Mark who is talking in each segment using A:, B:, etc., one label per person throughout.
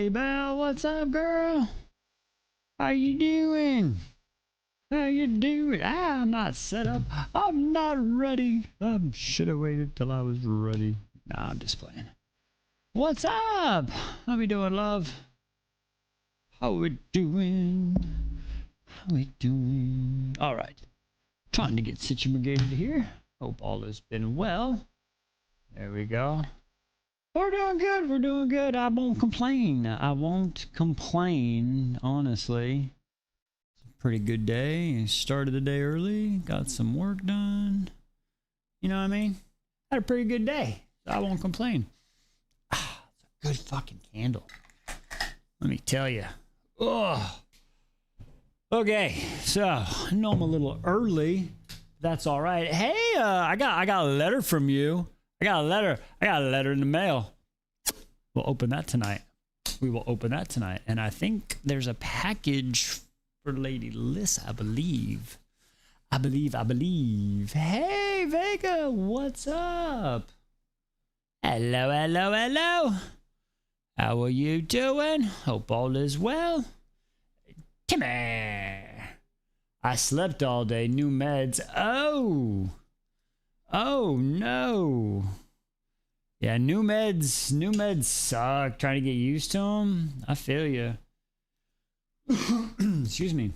A: Hey, Belle, what's up, girl? How you doing? How you doing? I'm not set up. I'm not ready. I should have waited till I was ready. Nah, I'm just playing. What's up? How we doing, love? How we doing? How we doing? All right. Trying to get situated here. Hope all has been well. There we go. We're doing good. We're doing good. I won't complain. I won't complain, honestly. It's a pretty good day. Started the day early. Got some work done. You know what I mean? Had a pretty good day. So I won't complain. Ah, it's a good fucking candle. Let me tell you. Oh. Okay, so I know I'm a little early. That's all right. Hey, I got a letter from you. I got a letter in the mail. We'll open that tonight. We will open that tonight. And I think there's a package for Lady Liz, I believe. I believe. Hey, Vega, what's up? Hello. How are you doing? Hope all is well. Timmy. I slept all day. New meds. Oh no. Yeah, new meds suck. Trying to get used to them. I feel you. Excuse me.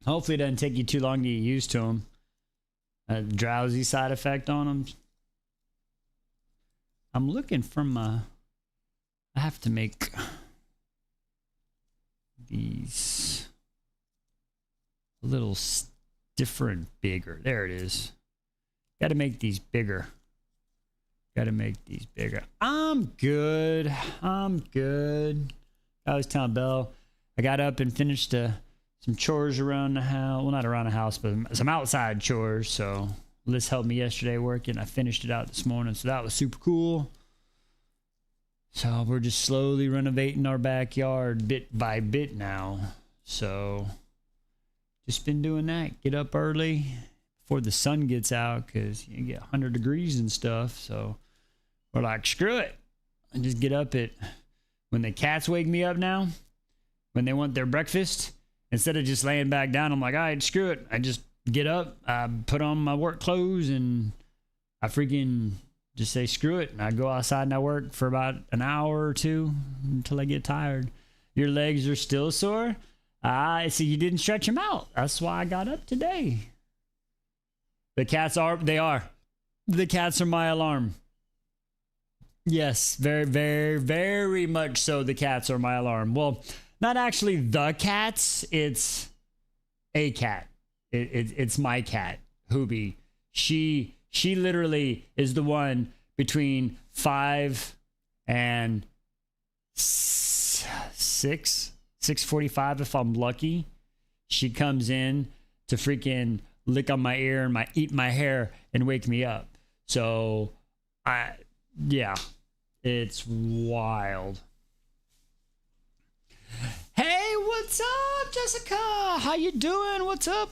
A: Hopefully it doesn't take you too long to get used to them. A drowsy side effect on them. I'm looking for my... I have to make these a little different, bigger. There it is. Got to make these bigger. I'm good. I was telling Belle, I got up and finished some chores around the house. Well, not around the house, but some outside chores. So Liz helped me yesterday working. I finished it out this morning, so that was super cool. So we're just slowly renovating our backyard bit by bit now. So just been doing that. Get up early before the sun gets out because you get 100 degrees and stuff. So we're like, screw it. I just get up when the cats wake me up now, when they want their breakfast, instead of just laying back down, I'm like, all right, screw it. I just get up, I put on my work clothes, and I freaking just say screw it. And I go outside and I work for about an hour or two until I get tired. Your legs are still sore? I see you didn't stretch them out. That's why I got up today. The cats are. The cats are my alarm. Yes, very, very, very much so. The cats are my alarm. Well, not actually the cats. It's a cat. It's my cat, Hoobie. She literally is the one between 5 and 6:45 if I'm lucky. She comes in to freaking lick on my ear and eat my hair and wake me up. So yeah, it's wild. Hey, what's up, Jessica? How you doing? What's up?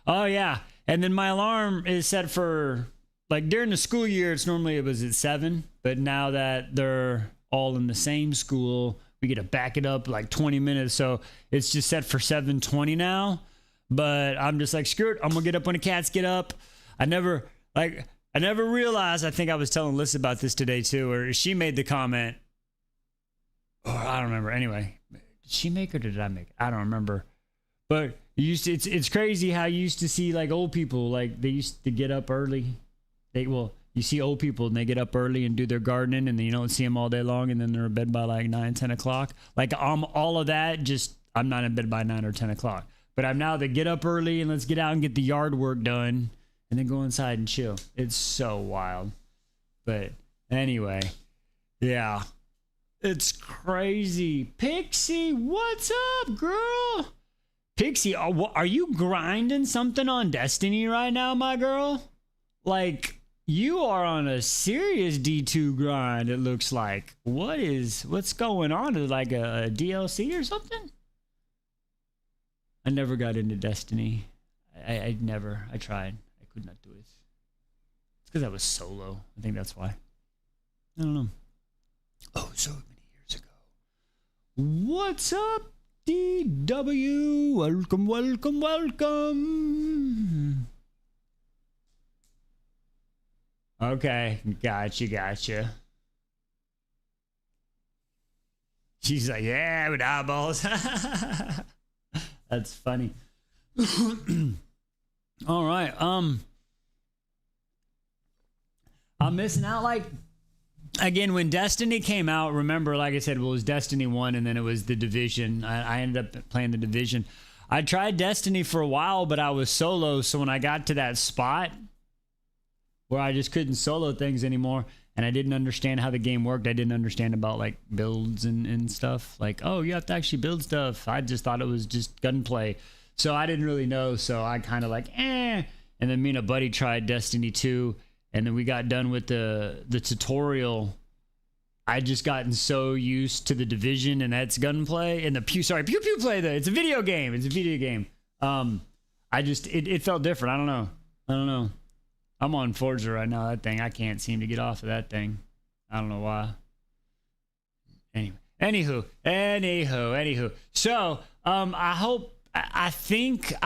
A: Oh yeah, and then my alarm is set for, like, during the school year, it was at 7, but now that they're all in the same school, we get to back it up like 20 minutes, so it's just set for 7:20 now. But I'm just like, screw it, I'm gonna get up when the cats get up. I never realized, I think I was telling Liz about this today too, or she made the comment, or I don't remember. Anyway, did she make it or did I make it? I don't remember. But it's crazy how you used to see, like, old people, like, they used to get up early. You see old people and they get up early and do their gardening, and then you don't see them all day long, and then they're in bed by like 9, 10 o'clock. Like, all of that, just, I'm not in bed by 9 or 10 o'clock. But I'm now the get up early and let's get out and get the yard work done and then go inside and chill. It's so wild. But anyway, yeah, it's crazy. Pixie, what's up, girl? Pixie, are you grinding something on Destiny right now, my girl? Like, you are on a serious D2 grind, it looks like. What's going on? Is it like a DLC or something? I never got into Destiny. I tried. I could not do it. It's because I was solo. I think that's why. I don't know. Oh, so many years ago. What's up, DW? Welcome, welcome, welcome. Okay, gotcha. She's like, yeah, with eyeballs. That's funny. All right. I'm missing out. Like, again, when Destiny came out, remember, like I said, well, it was Destiny 1 and then it was The Division. I ended up playing The Division. I tried Destiny for a while, but I was solo. So when I got to that spot where I just couldn't solo things anymore and I didn't understand how the game worked, I didn't understand about like builds and stuff. Like, oh, you have to actually build stuff. I just thought it was just gunplay. So I didn't really know. So I kind of like, And then me and a buddy tried Destiny 2. And then we got done with the tutorial. I just gotten so used to The Division and that's gunplay and the pew pew play. It's a video game. It felt different. I don't know. I'm on Forza right now. That thing, I can't seem to get off of that thing. I don't know why. Anywho. So, I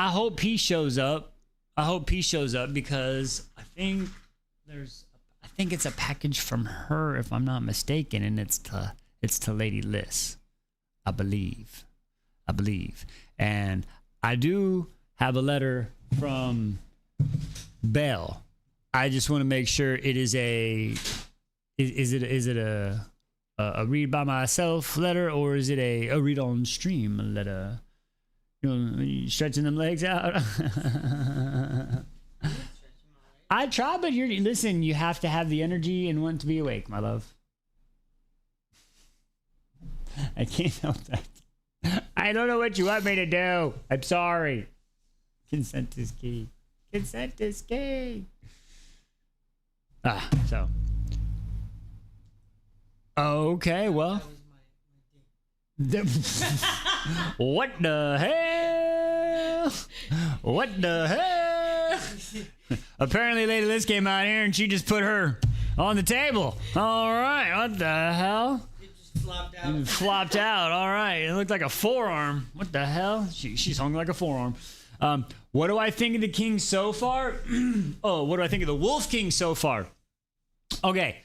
A: hope he shows up. I hope he shows up because I think it's a package from her, if I'm not mistaken, and it's to Lady Liz, I believe, and I do have a letter from Belle. I just want to make sure it is is it a read by myself letter or is it a read on stream letter? You know, stretching them legs out. I try, but listen, you have to have the energy and want to be awake, my love. I can't help that. I don't know what you want me to do. I'm sorry. Consent is key. So. Okay, well. What the hell? Apparently Lady Liz came out here and she just put her on the table. All right, what the hell?
B: It just flopped out.
A: Flopped out. All right, it looked like a forearm. What the hell? She's hung like a forearm. What do I think of the king so far? Oh, what do I think of the Wolf King so far? Okay.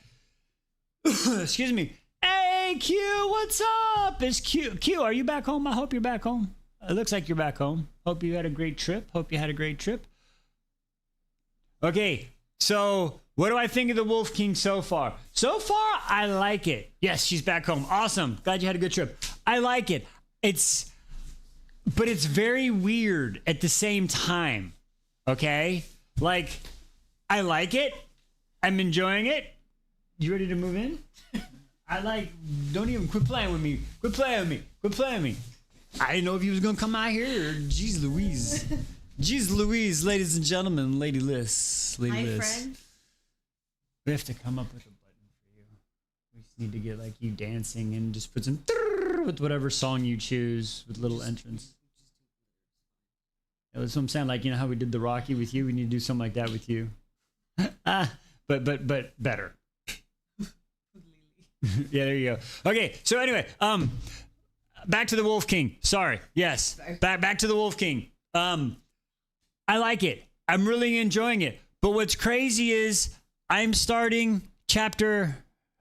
A: Excuse me. Hey, Q, what's up? It's Q, are you back home? I hope you're back home. It looks like you're back home. Hope you had a great trip. Okay, so what do I think of the Wolf King so far? So far, I like it. Yes, she's back home. Awesome. Glad you had a good trip. I like it. But it's very weird at the same time. Okay? Like, I like it. I'm enjoying it. You ready to move in? Don't even quit playing with me. Quit playing with me. I didn't know if he was gonna come out here or jeez Louise. Jeez Louise, ladies and gentlemen, Lady Liz.
B: Hi, friend.
A: We have to come up with a button for you. We just need to get like you dancing and just put some with whatever song you choose with little entrance. Yeah, that's what I'm saying. Like, you know how we did the Rocky with you? We need to do something like that with you. But better. Yeah, there you go. Okay, so anyway, back to the Wolf King. Sorry. Yes. Back to the Wolf King. I like it. I'm really enjoying it. But what's crazy is I'm starting chapter.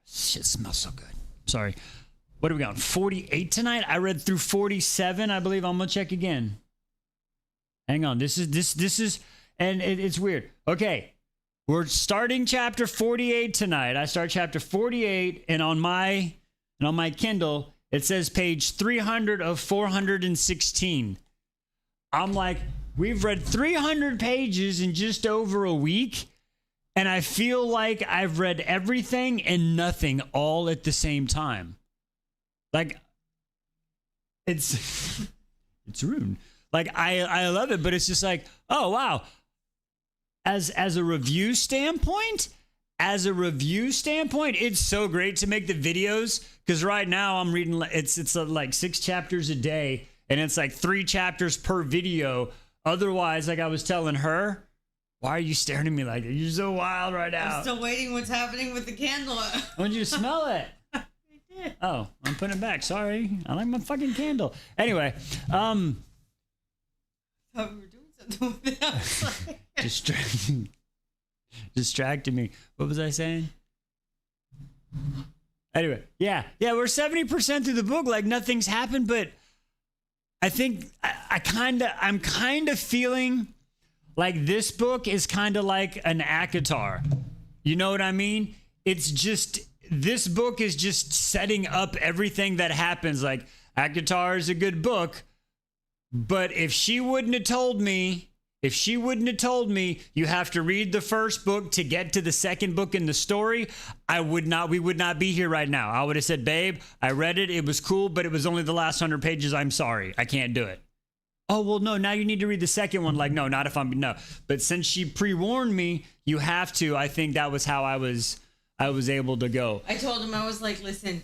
A: Shit smells so good. Sorry. What are we on? 48 tonight? I read through 47, I believe. I'm gonna check again. Hang on. This is, and it's weird. Okay. We're starting chapter 48 tonight. I start chapter 48, and on my Kindle, it says page 300 of 416. I'm like, we've read 300 pages in just over a week, and I feel like I've read everything and nothing all at the same time. Like, it's rude. Like, I love it, but it's just like, oh, wow. As a review standpoint, it's so great to make the videos because right now I'm reading it's like 6 chapters a day and it's like 3 chapters per video. Otherwise, like I was telling her, why are you staring at me like that? You're so wild right now.
B: I'm still waiting what's happening with the candle.
A: I want you to smell it. Oh, I'm putting it back. Sorry. I like my fucking candle. Anyway,
B: Thought we were doing something with it. I was like,
A: distracted me. What was I saying? Anyway, yeah, we're 70% through the book, like nothing's happened, but I think I'm kind of feeling like this book is kind of like an ACOTAR. You know what I mean? It's just, this book is just setting up everything that happens. Like, ACOTAR is a good book, but if she wouldn't have told me you have to read the first book to get to the second book in the story, we would not be here right now. I would have said, babe, I read it. It was cool, but it was only the last 100 pages. I'm sorry. I can't do it. Oh, well, no, now you need to read the second one. Like, no, not if I'm, no. But since she pre-warned me, you have to. I think that was how I was able to go.
B: I told him, I was like, listen,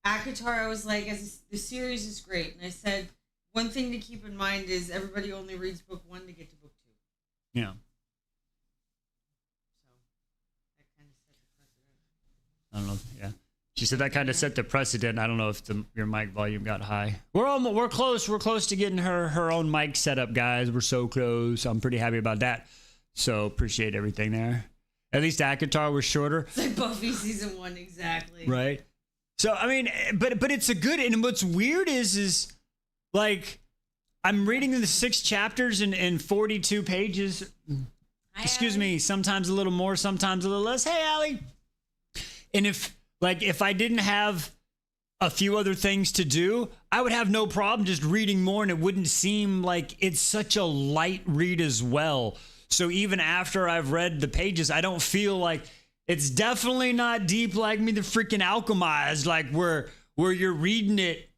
B: ACOTAR, I was like, the series is great. And I said, one thing to keep in mind is everybody only reads book 1 to get to book 2.
A: Yeah.
B: So that kind of set the precedent.
A: I don't know. Yeah. She said that kind of set the precedent. I don't know if your mic volume got high. We're close. We're close to getting her own mic set up, guys. We're so close. I'm pretty happy about that. So appreciate everything there. At least ACOTAR was shorter.
B: It's like Buffy season 1, exactly.
A: Right. So I mean, but it's a good. And what's weird is like I'm reading the 6 chapters in 42 pages. Excuse me. Sometimes a little more, sometimes a little less. Hey, Allie. And if I didn't have a few other things to do, I would have no problem just reading more, and it wouldn't seem like it's such a light read as well. So even after I've read the pages, I don't feel like it's definitely not deep like Me the Freaking Alchemized, like where you're reading it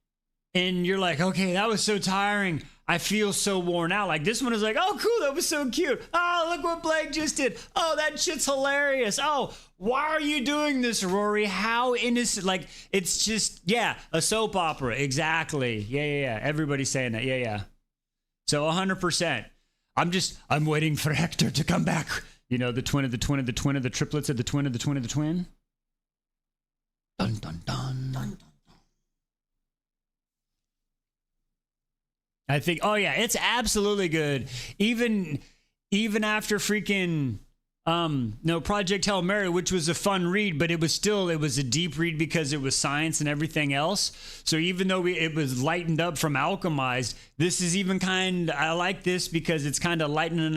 A: and you're like, okay, that was so tiring. I feel so worn out. Like this one is like, oh, cool, that was so cute. Oh, look what Blake just did. Oh, that shit's hilarious. Oh, why are you doing this, Rory? How innocent. Like, it's just, yeah, a soap opera. Exactly. Yeah. Everybody's saying that. Yeah. So 100%. I'm waiting for Hector to come back. You know, the twin of the twin of the twin of the triplets of the twin of the twin of the twin. Dun, dun, dun. Dun, dun. I think, oh yeah, it's absolutely good. Even after freaking, Project Hail Mary, which was a fun read, but it was a deep read because it was science and everything else. So even though it was lightened up from Alchemized, this is even I like this because it's kind of lightening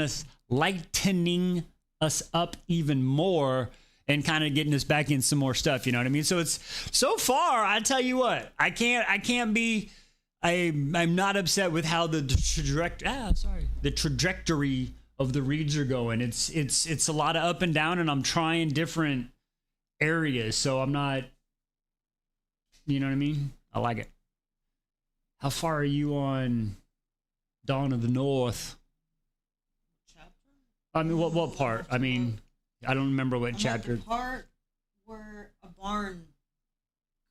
A: us up even more and kind of getting us back in some more stuff. You know what I mean? So it's, so far, I tell you what, I'm not upset with how the trajectory of the reads are going. It's a lot of up and down, and I'm trying different areas, so I'm not, you know what I mean? I like it. How far are you on Dawn of the North?
B: Chapter?
A: I mean, what part? I mean, I don't remember what chapter.
B: The part where a barn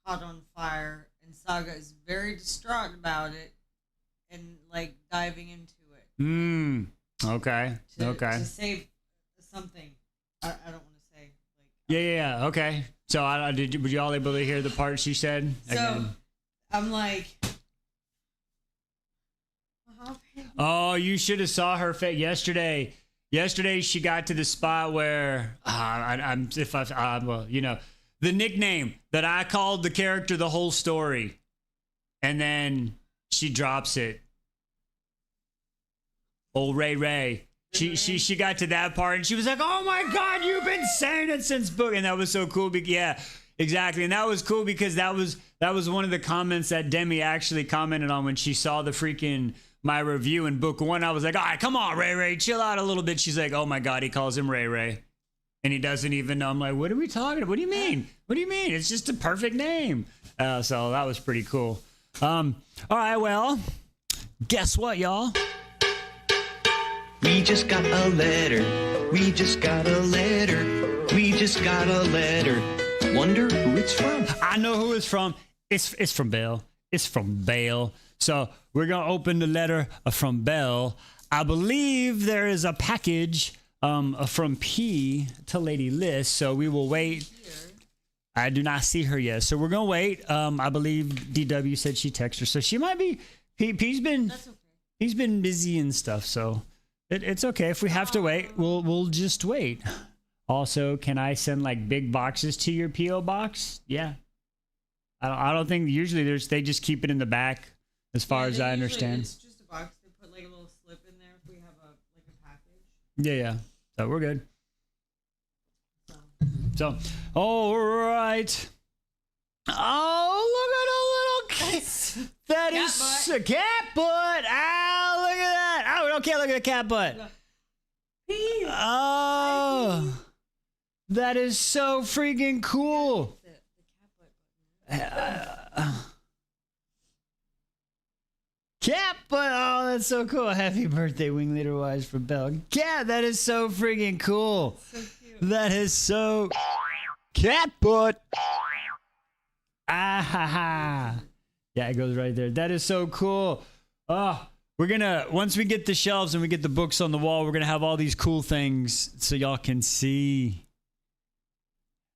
B: caught on fire. And Saga is very distraught about it and like diving into it.
A: Okay.
B: To save something. I don't want to say.
A: Yeah. Okay. So were you all able to hear the part she said?
B: So
A: again?
B: I'm like.
A: Oh, you should have saw her face yesterday. Yesterday she got to the spot where the nickname that I called the character the whole story. And then she drops it. Old Ray. She got to that part and she was like, oh my God, you've been saying it since book. And that was so cool. Yeah, exactly. And that was cool because that was one of the comments that Demi actually commented on when she saw my review in book 1. I was like, all right, come on, Ray, chill out a little bit. She's like, oh my God, he calls him Ray. And he doesn't even know. I'm like, what are we talking about? What do you mean? It's just a perfect name. So that was pretty cool. All right, well, guess what, y'all?
C: We just got a letter. Wonder who it's from.
A: I know who it's from. It's from Belle. It's from Belle. So we're going to open the letter from Belle. I believe there is a package from P to Lady Liz, so we will wait. I do not see her yet, so we're gonna wait. I believe DW said she texted her, so she might be. He's been
B: That's okay.
A: he's been busy and stuff, so it's okay if we have to wait. We'll just wait. Also, can I send like big boxes to your PO box? Yeah. I don't think usually they just keep it in the back, as far as I understand.
B: It's just a box. They put like a little slip in there if we have a package.
A: Yeah. So we're good.
B: So.
A: So, all right. Oh, look at a little cat. That
B: Cat
A: is
B: butt.
A: a cat butt. Oh, look at that. Oh, okay, look at the cat butt.
B: Peace.
A: Oh, that is so freaking cool.
B: The cat butt.
A: Cat butt. Oh, that's so cool. Happy birthday, Wing Leader Wise for Bell. Cat, that is so freaking cool.
B: So cute.
A: That is so cat butt. Ah ha ha. Yeah, it goes right there. That is so cool. Oh, we're gonna once we get the shelves and we get the books on the wall, we're gonna have all these cool things so y'all can see.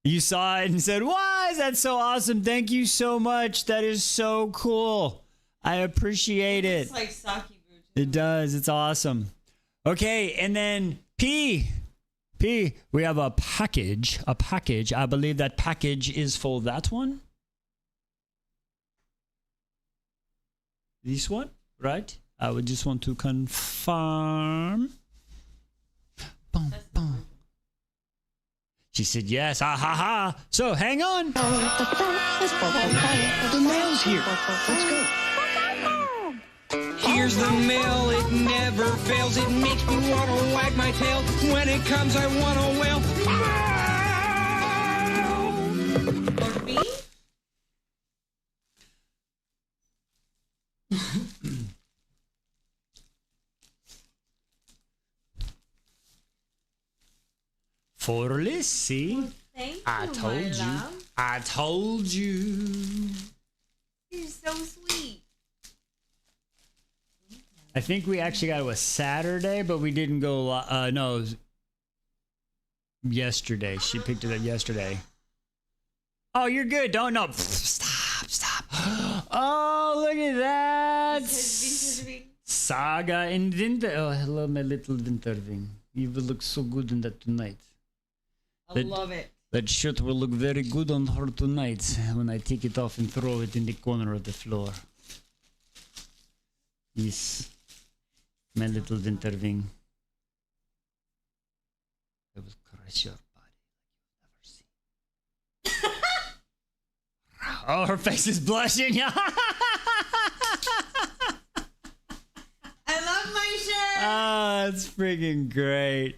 A: You saw it and said, "Why is that so awesome? Thank you so much. That is so cool. I appreciate it."
B: It's like sake boo.
A: It does. It's awesome. Okay, and then P, we have a package. A package. I believe that package is for that one. This one, right? I would just want to confirm. Boom, boom. She said yes. Ha ha ha. So hang on.
C: The mail's here. Let's go. Here's the mail, it never fails. It makes me want to wag my tail. When it comes, I want to wail.
B: For me?
A: For Lissy.
B: Thank you,
A: I told
B: my
A: you.
B: love.
A: I told you.
B: You're so sweet.
A: I think we actually got it was Saturday, but we didn't go. No, it was yesterday. She picked it up yesterday. Oh, you're good. Don't know. Stop. Oh, look at that. Saga and Winter. Oh, hello, my little Winterwing. You will look so good in that tonight.
B: I love it.
A: That shirt will look very good on her tonight when I take it off and throw it in the corner of the floor. Yes, my little Winterwing. I will caress your body like you've never seen. Oh, her face is blushing.
B: I love my shirt.
A: Ah, that's freaking great.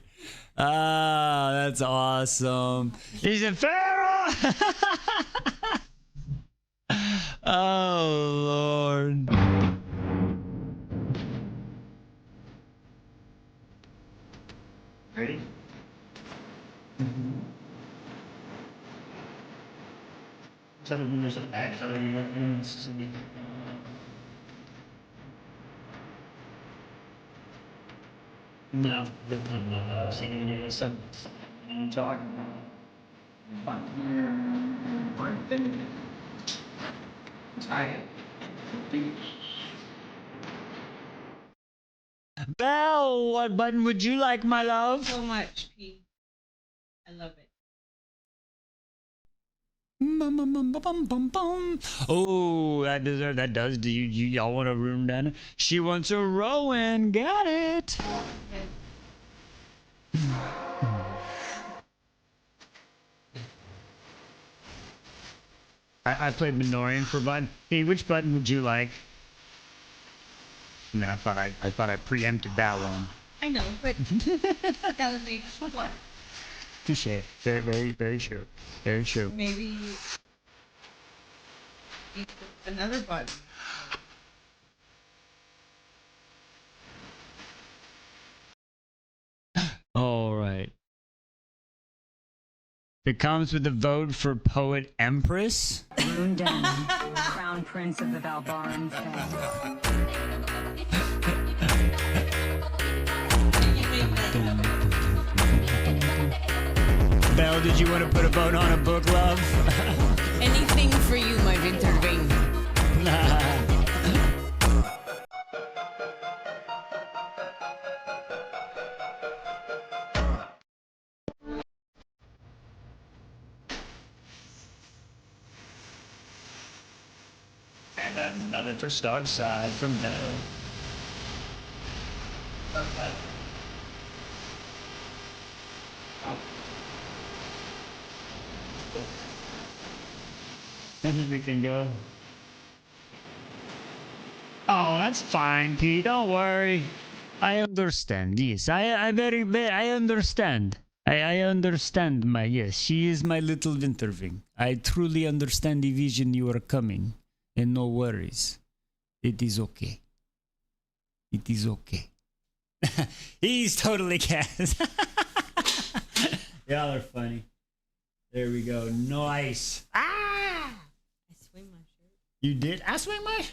A: Ah, that's awesome. He's a pharaoh. Oh, Lord.
C: Ready?
A: No. Belle, what button would you like, my love?
B: So much, P. I love it.
A: Bum, bum, bum, bum, bum, bum. Oh, that does. Do y'all want a room down? She wants a Rowan. Got it. I played Minorian for button. Hey, which button would you like? No, I thought I preempted that one.
B: I know, but that would make what?
A: Touche. Very, very, very true. Very true.
B: Maybe another button.
A: All right. It comes with a vote for Poet Empress.
D: Rune Den, Crown Prince of the Valbaran Fae.
B: You make that.
A: Belle, did you want to put a vote on a book, love?
E: Anything for you, my Winterwing.
A: And then another for start side from now. Then we can go. Oh, that's fine, Pete. Don't worry. I understand. Yes, I understand. I understand my, yes, she is my little Winterwing. I truly understand the vision you are coming. And no worries. It is okay. It is okay. He's totally cast. Y'all are funny. There we go. Nice. Ah!
B: I swing my shirt.
A: You did? I swing my.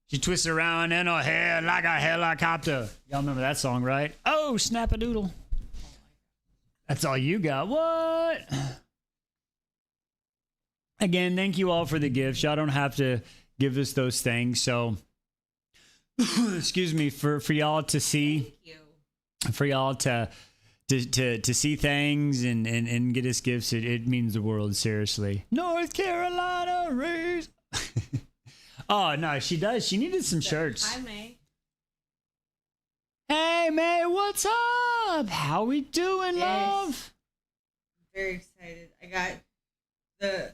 A: She twists around in her hair like a helicopter. Y'all remember that song, right? Oh, snap-a-doodle. That's all you got. What? Again, thank you all for the gifts. Y'all don't have to give us those things. So, excuse me, for y'all to see,
B: Thank you.
A: for y'all to see things and get us gifts, it means the world, seriously. North Carolina raise. Oh, no, she does. She needed some shirts.
B: Hi, May.
A: Hey, May, what's up? How we doing,
B: Yes.
A: love?
B: I'm very excited. I got the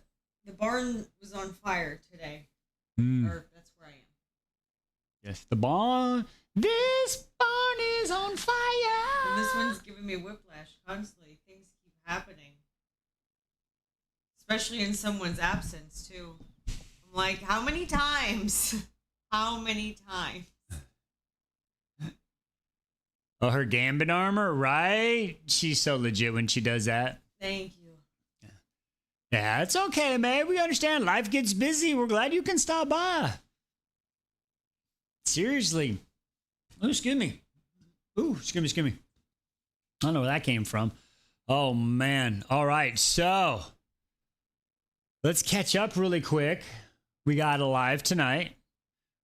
B: barn was on fire today. Or that's where I am.
A: Yes, the barn. This barn is on fire.
B: And this one's giving me whiplash constantly. Things keep happening. Especially in someone's absence, too. I'm like, how many times? How many times?
A: Oh, her Gambit armor, right? She's so legit when she does that.
B: Thank you.
A: Yeah, it's okay, man. We understand. Life gets busy. We're glad you can stop by. Seriously. Oh, excuse me. Ooh, excuse me. I don't know where that came from. Oh, man. All right, so let's catch up really quick. We got a live tonight.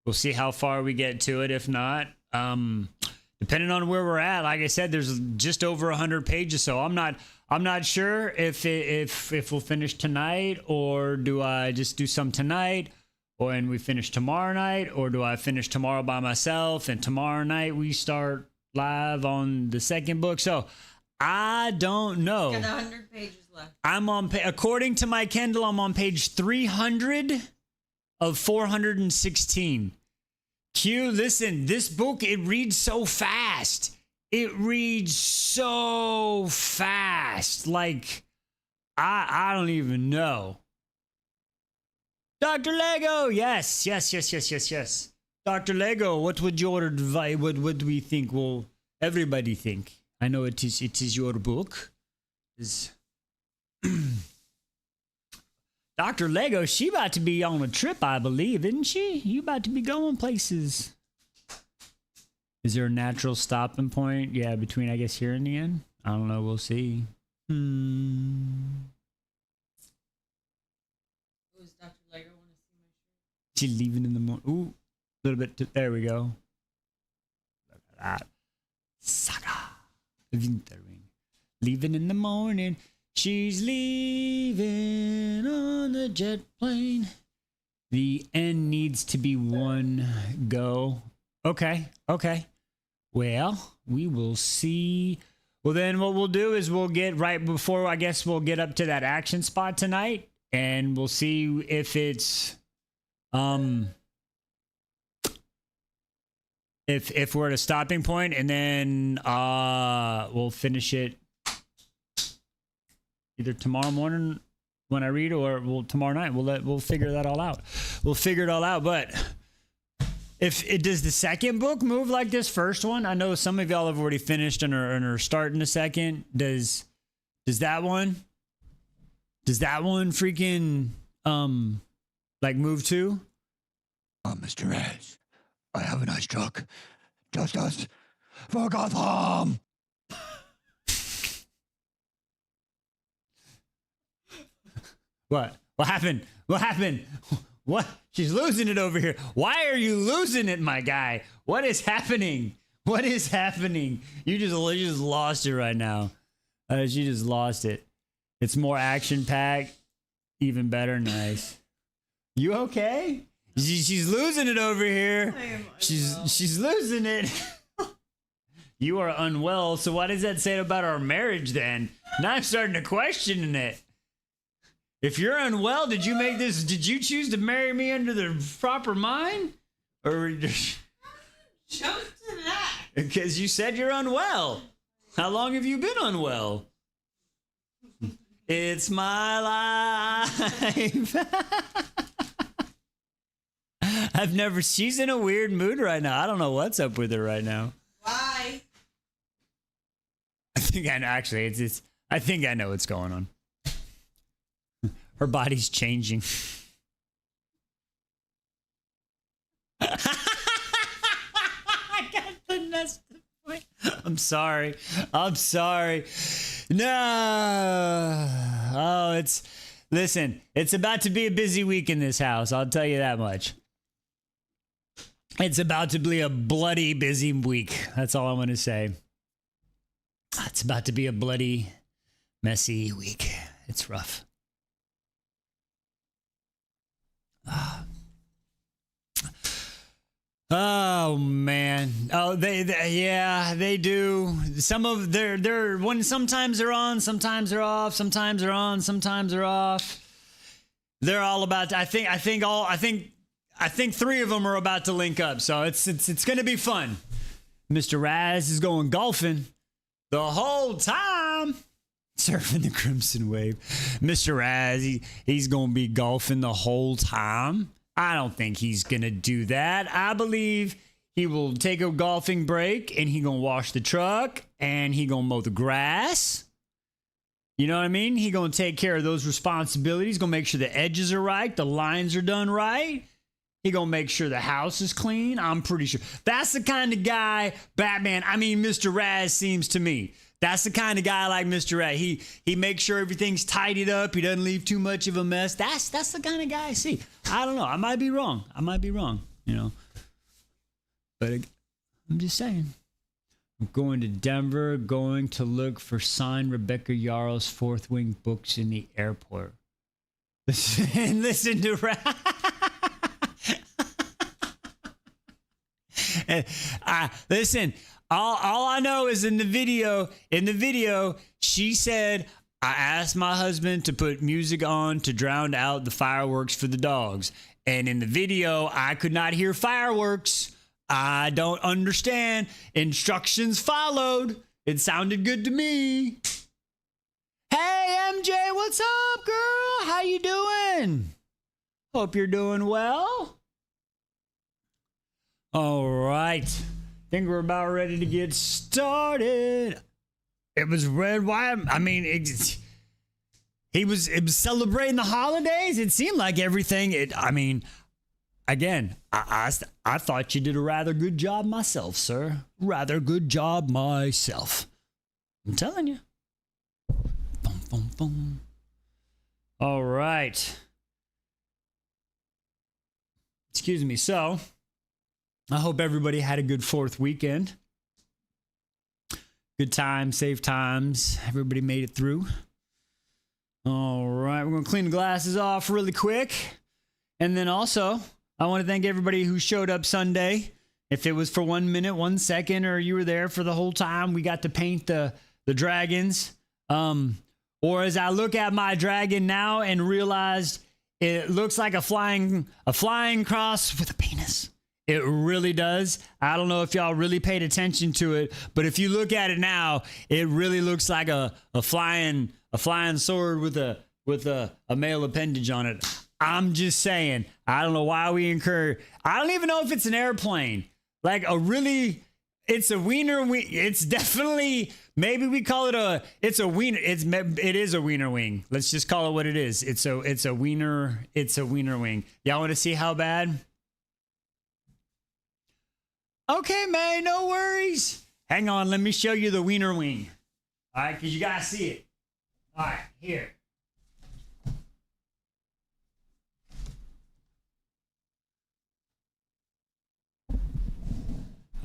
A: We'll see how far we get to it. If not, depending on where we're at, like I said, there's just over 100 pages. So I'm not sure if we'll finish tonight, or do I just do some tonight, and we finish tomorrow night, or do I finish tomorrow by myself and tomorrow night we start live on the second book? So I don't know.
B: Got 100 pages left.
A: I'm on, according to my Kindle, I'm on page 300 of 416. Q, listen, this book, it reads so fast. It reads so fast. Like, I don't even know. Dr. Lego, yes. Dr. Lego, what would your advice, what would we think? Will everybody think? I know it is your book. Dr. Lego, she about to be on a trip, I believe, isn't she? You about to be going places. Is there a natural stopping point? Yeah, between, I guess, here and the end? I don't know. We'll see.
B: Does Dr. Lego want to see my shirt?
A: She's leaving in the morning. Ooh, a little bit. There we go. Look at that. Saga. Winterwing. Leaving in the morning. She's leaving on the jet plane. The end needs to be one go. Okay. Well, we will see. Well, then what we'll do is we'll get right before, I guess we'll get up to that action spot tonight, and we'll see if it's, if we're at a stopping point, and then we'll finish it either tomorrow morning when I read, or tomorrow night. We'll figure that all out. We'll figure it all out. But if it does the second book move like this first one, I know some of y'all have already finished and are starting the second. Does that one freaking like move too?
F: Mr. Edge, I have a nice truck. Just us for Gotham.
A: What? What happened? What happened? What? She's losing it over here. Why are you losing it, my guy? What is happening? What is happening? You just lost it right now. She just lost it. It's more action packed. Even better. Nice. You okay? She's losing it over here. She's losing it. You are unwell. So what does that say about our marriage then? Now I'm starting to question it. If you're unwell, did you choose to marry me under the proper mind? Or
B: Chose to that.
A: because you said you're unwell. How long have you been unwell? It's my life. She's in a weird mood right now. I don't know what's up with her right now.
B: Why?
A: I think I know, actually, I think I know what's going on. Her body's changing. I got the nest point. I'm sorry. No. Oh, listen, it's about to be a busy week in this house. I'll tell you that much. It's about to be a bloody busy week. That's all I want to say. It's about to be a bloody, messy week. It's rough. Oh man. Oh, they do. Some of they're when sometimes they're on, sometimes they're off, sometimes they're on, sometimes they're off. They're all about I think three of them are about to link up. So it's going to be fun. Mr. Raz is going golfing the whole time. Surfing the Crimson Wave. Mr. Raz, he's going to be golfing the whole time. I don't think he's going to do that. I believe he will take a golfing break and he going to wash the truck and he going to mow the grass. You know what I mean? He going to take care of those responsibilities. Going to make sure the edges are right. The lines are done right. He going to make sure the house is clean. I'm pretty sure. That's the kind of guy Mr. Raz seems to me. That's the kind of guy like Mr. Raz. He makes sure everything's tidied up. He doesn't leave too much of a mess. That's the kind of guy I see. I don't know. I might be wrong. But I'm just saying. I'm going to Denver, going to look for signed Rebecca Yarrow's Fourth Wing books in the airport. Listen to Raz. Listen, all I know is in the video, she said, I asked my husband to put music on to drown out the fireworks for the dogs. And in the video, I could not hear fireworks. I don't understand. Instructions followed. It sounded good to me. Hey, MJ, what's up, girl? How you doing? Hope you're doing well. All right. Think we're about ready to get started. It was red, white. I mean, it was celebrating the holidays. It seemed like everything. Again, I thought you did a rather good job myself, sir. Rather good job myself. I'm telling you. Boom, boom, boom. All right. Excuse me. So, I hope everybody had a good 4th weekend. Good times, safe times. Everybody made it through. All right, we're going to clean the glasses off really quick. And then also, I want to thank everybody who showed up Sunday. If it was for 1 minute, 1 second, or you were there for the whole time, we got to paint the dragons. Or as I look at my dragon now and realized it looks like a flying cross with a penis. It really does. I don't know if y'all really paid attention to it, but if you look at it now, it really looks like a flying sword with a male appendage on it. I'm just saying. I don't know why we incur. I don't even know if it's an airplane. Like it's a wiener wing. It's definitely, maybe we call it it's a wiener. It is a wiener wing. Let's just call it what it is. It's a wiener wing. Y'all want to see how bad? Okay, man, no worries. Hang on, let me show you the wiener wing. All right, because you got to see it. All right, here.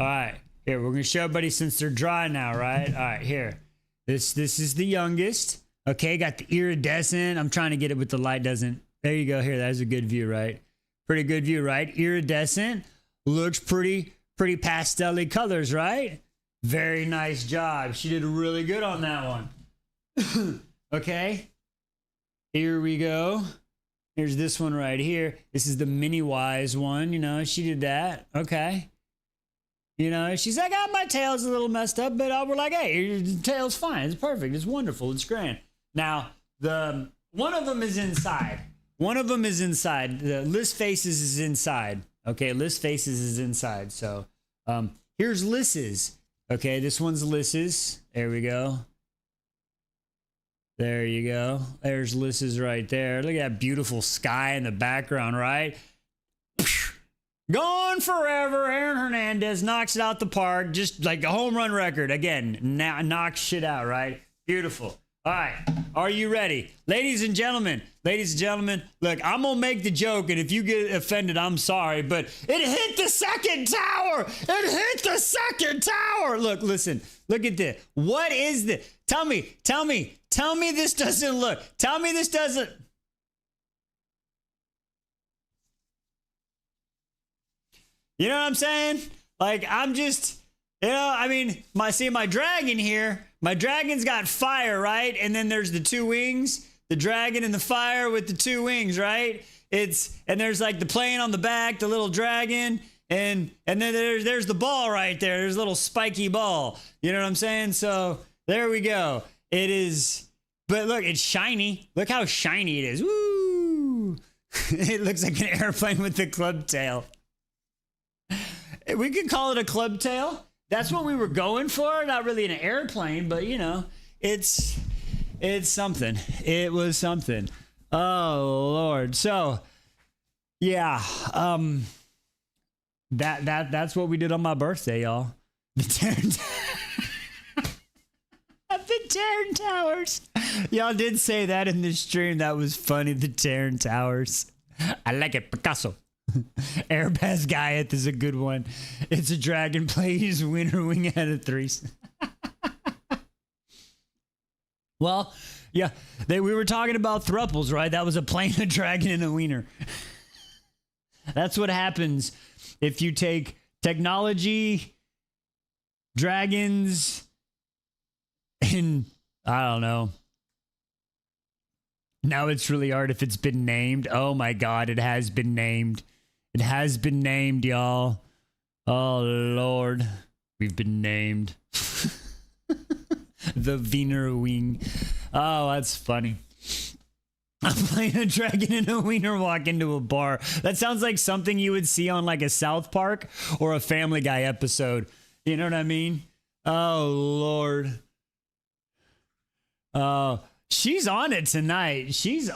A: All right, here we're gonna show everybody since they're dry now, right? All right, here. This is the youngest. Okay, got the iridescent. I'm trying to get it with the light doesn't. There you go. Here, that's a good view, right? Pretty good view, right? Iridescent looks pretty pastel-y colors, right? Very nice job. She did really good on that one. Okay, here we go. Here's this one right here. This is the mini wise one. You know, she did that. Okay. You know, she's like, oh, my tail's a little messed up, but we're like, hey, your tail's fine. It's perfect. It's wonderful. It's grand. Now, one of them is inside. One of them is inside. The Liz Faces is inside. Okay, Liz Faces is inside. So here's Liz's. Okay, this one's Liz's. There we go. There you go. There's Liz's right there. Look at that beautiful sky in the background, right? Gone forever. Aaron Hernandez knocks it out the park. Just like a home run record. Again, knocks shit out, right? Beautiful. All right. Are you ready? Ladies and gentlemen, look, I'm going to make the joke, and if you get offended, I'm sorry, but it hit the second tower. It hit the second tower. Look, listen. Look at this. What is this? Tell me this doesn't look. Tell me this doesn't. You know what I'm saying? Like, I'm just, you know, I mean, my dragon here, my dragon's got fire, right? And then there's the two wings, the dragon and the fire with the two wings, right? And there's like the plane on the back, the little dragon, and then there's the ball right there. There's a little spiky ball. You know what I'm saying? So there we go. It is, but look, it's shiny. Look how shiny it is. Woo! It looks like an airplane with the club tail. We could call it a club tail. That's what we were going for. Not really an airplane, but you know, it's something. It was something. Oh Lord. So yeah, that's what we did on my birthday, y'all. The Terran Towers. Y'all did say that in the stream. That was funny. The Terran Towers. I like it, Picasso. Airbaz Gaiath is a good one. It's a dragon plays winner wing out of threes. Well, yeah, we were talking about thruples, right? That was a plane, a dragon, and a wiener. That's what happens if you take technology, dragons, and I don't know. Now it's really hard if it's been named. Oh my God, it has been named. It has been named, y'all. Oh, Lord. We've been named. The Wiener Wing. Oh, that's funny. I'm playing a dragon and a wiener walk into a bar. That sounds like something you would see on like a South Park or a Family Guy episode. You know what I mean? Oh, Lord. Oh, she's on it tonight. She is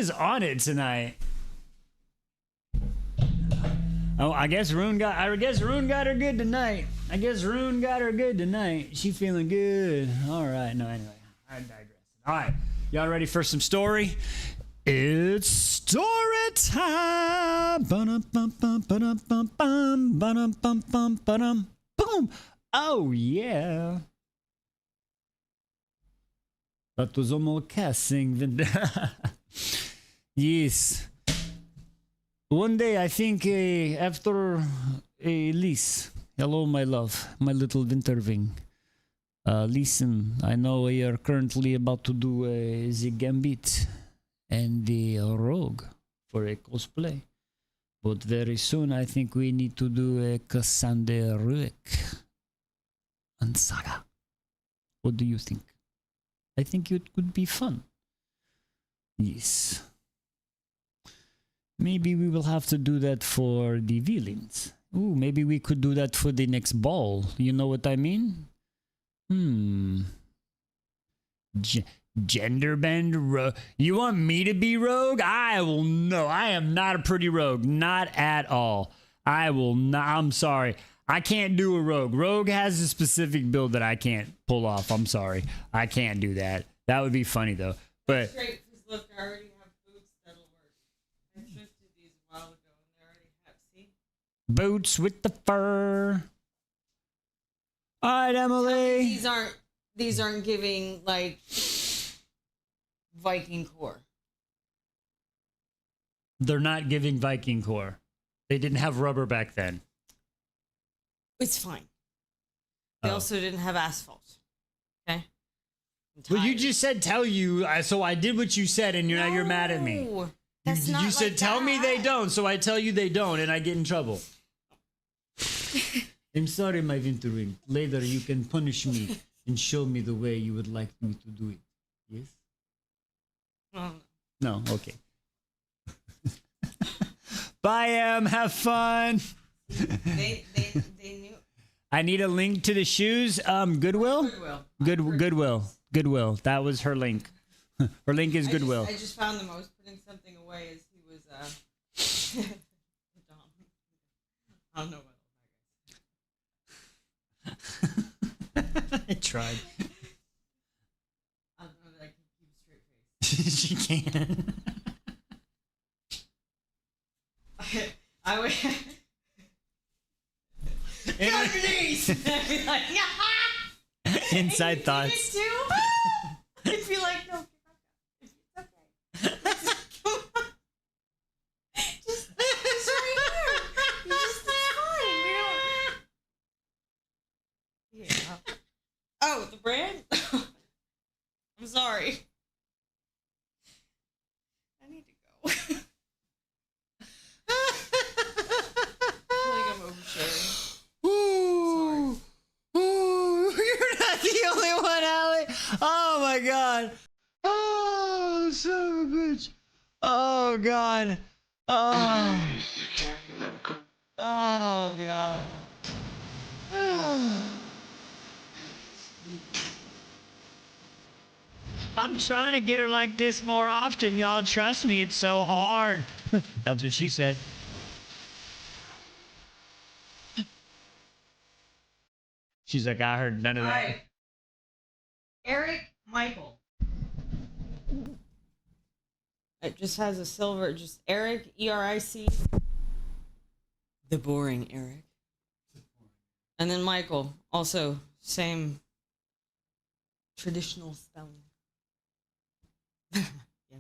A: on it tonight. Oh, I guess Rune got her good tonight. She feeling good. All right. No, anyway, I digress. All right. Y'all ready for some story? It's story time. Boom. Oh, yeah. That was almost casting. Yes. One day, I think after Lise, hello, my love, my little Winterwing. Listen, I know you're currently about to do the Gambit and the Rogue for a cosplay. But very soon, I think we need to do a Cassandra Ruick and Saga. What do you think? I think it could be fun. Yes. Maybe we will have to do that for the villains. Ooh, maybe we could do that for the next ball. You know what I mean? Gender bend you want me to be rogue? I will no. I am not a pretty rogue. Not at all. I will not. I'm sorry. I can't do a rogue. Rogue has a specific build that I can't pull off. I'm sorry. I can't do that. That would be funny though. But
B: Great, because look, I already have boots that'll work. I thrifted these a while ago and they already have, see?
A: boots with the fur. All right, Emily.
B: These aren't giving like Viking core.
A: They're not giving Viking core. They didn't have rubber back then.
B: It's fine. They
A: Oh.
B: also didn't have asphalt. Okay.
A: Well, you just said tell you, so I did what you said, and now you're mad at me.
B: No, That's
A: You
B: not
A: said
B: like
A: tell me they
B: that.
A: don't, so I tell you they don't, and I get in trouble. I'm sorry, my Winterwing. Later you can punish me and show me the way you would like me to do it. Yes? No, okay. Bye, Em. Have fun.
B: They knew.
A: I need a link to the shoes. Goodwill? Goodwill. That was her link. Her link is Goodwill.
B: I just found them. I was putting something away as he was dumb. I don't know what.
A: I tried.
B: I don't know that I can keep a straight face.
A: She can.
B: I would. Get on your knees. I'd be like,
A: Inside
B: "You
A: thoughts.
B: did it too?" I'd be like, no, it's okay. Come on. Just right here. It's fine. We don't. Yeah. Oh, the brand? I'm sorry. I need to go. I feel like I'm oversharing.
A: Ooh. Ooh. You're not the only one, Allie. Oh my god. Oh, son of a bitch. Oh god. Oh. Oh god. I'm trying to get her like this more often, y'all. Trust me, it's so hard. That's what she said. She's like, I heard none of
B: All
A: that.
B: right. Eric Michael. It just has a silver, just Eric, E-R-I-C. The boring Eric. And then Michael, also same traditional spelling. Yeah,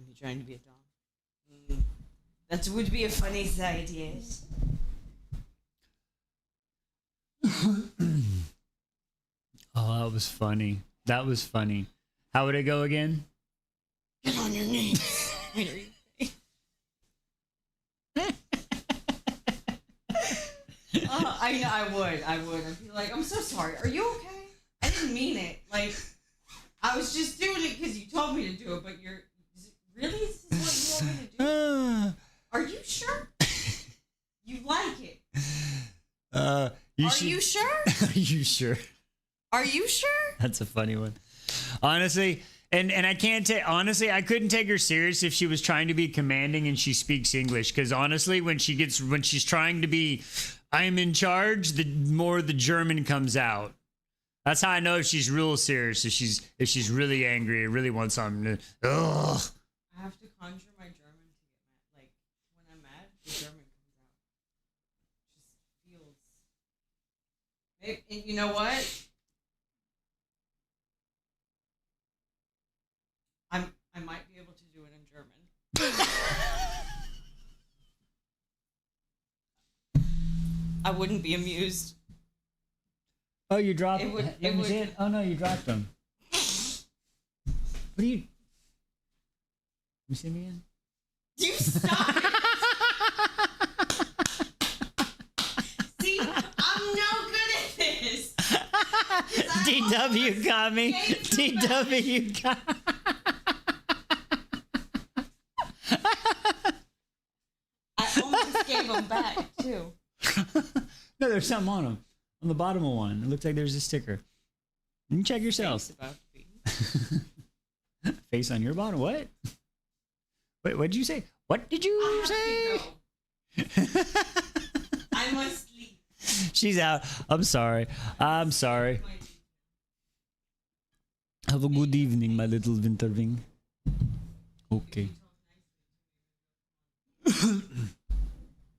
B: me trying to be a dog. That would be a funny side, yes.
A: Oh, that was funny. That was funny. How would it go again?
B: Get on your knees. I would. I'd be like, I'm so sorry. Are you okay? I didn't mean it. Like, I was just doing it because you told me to do it, but really? This is what you want me to do? Are you sure? You like it? Are you sure?
A: Are you sure?
B: Are you sure?
A: That's a funny one. Honestly, and I can't take, honestly, I couldn't take her serious if she was trying to be commanding and she speaks English. Because honestly, when she's trying to be, I'm in charge, the more the German comes out. That's how I know if she's real serious. If she's really angry, or really wants something. Ugh.
B: I have to conjure my German to get mad. Like, when I'm mad, the German comes out. Just feels. And you know what? I might be able to do it in German. I wouldn't be amused.
A: Oh, you dropped
B: It would-
A: Let
B: it
A: me
B: would-
A: see it. Oh no, you dropped them. What are you? You see me again?
B: You stop it! See, I'm no good at this.
A: DW got me. DW got.
B: I almost gave them back too.
A: No, there's something on them. On the bottom of one, it looks like there's a sticker. You can check yourself.
B: It's about to be.
A: Face on your bottom. What? Wait, what did you say? What did you
B: I
A: say?
B: have to go. I must leave.
A: She's out. I'm sorry. I'm sorry. Have a good evening, my little Winterwing. Okay.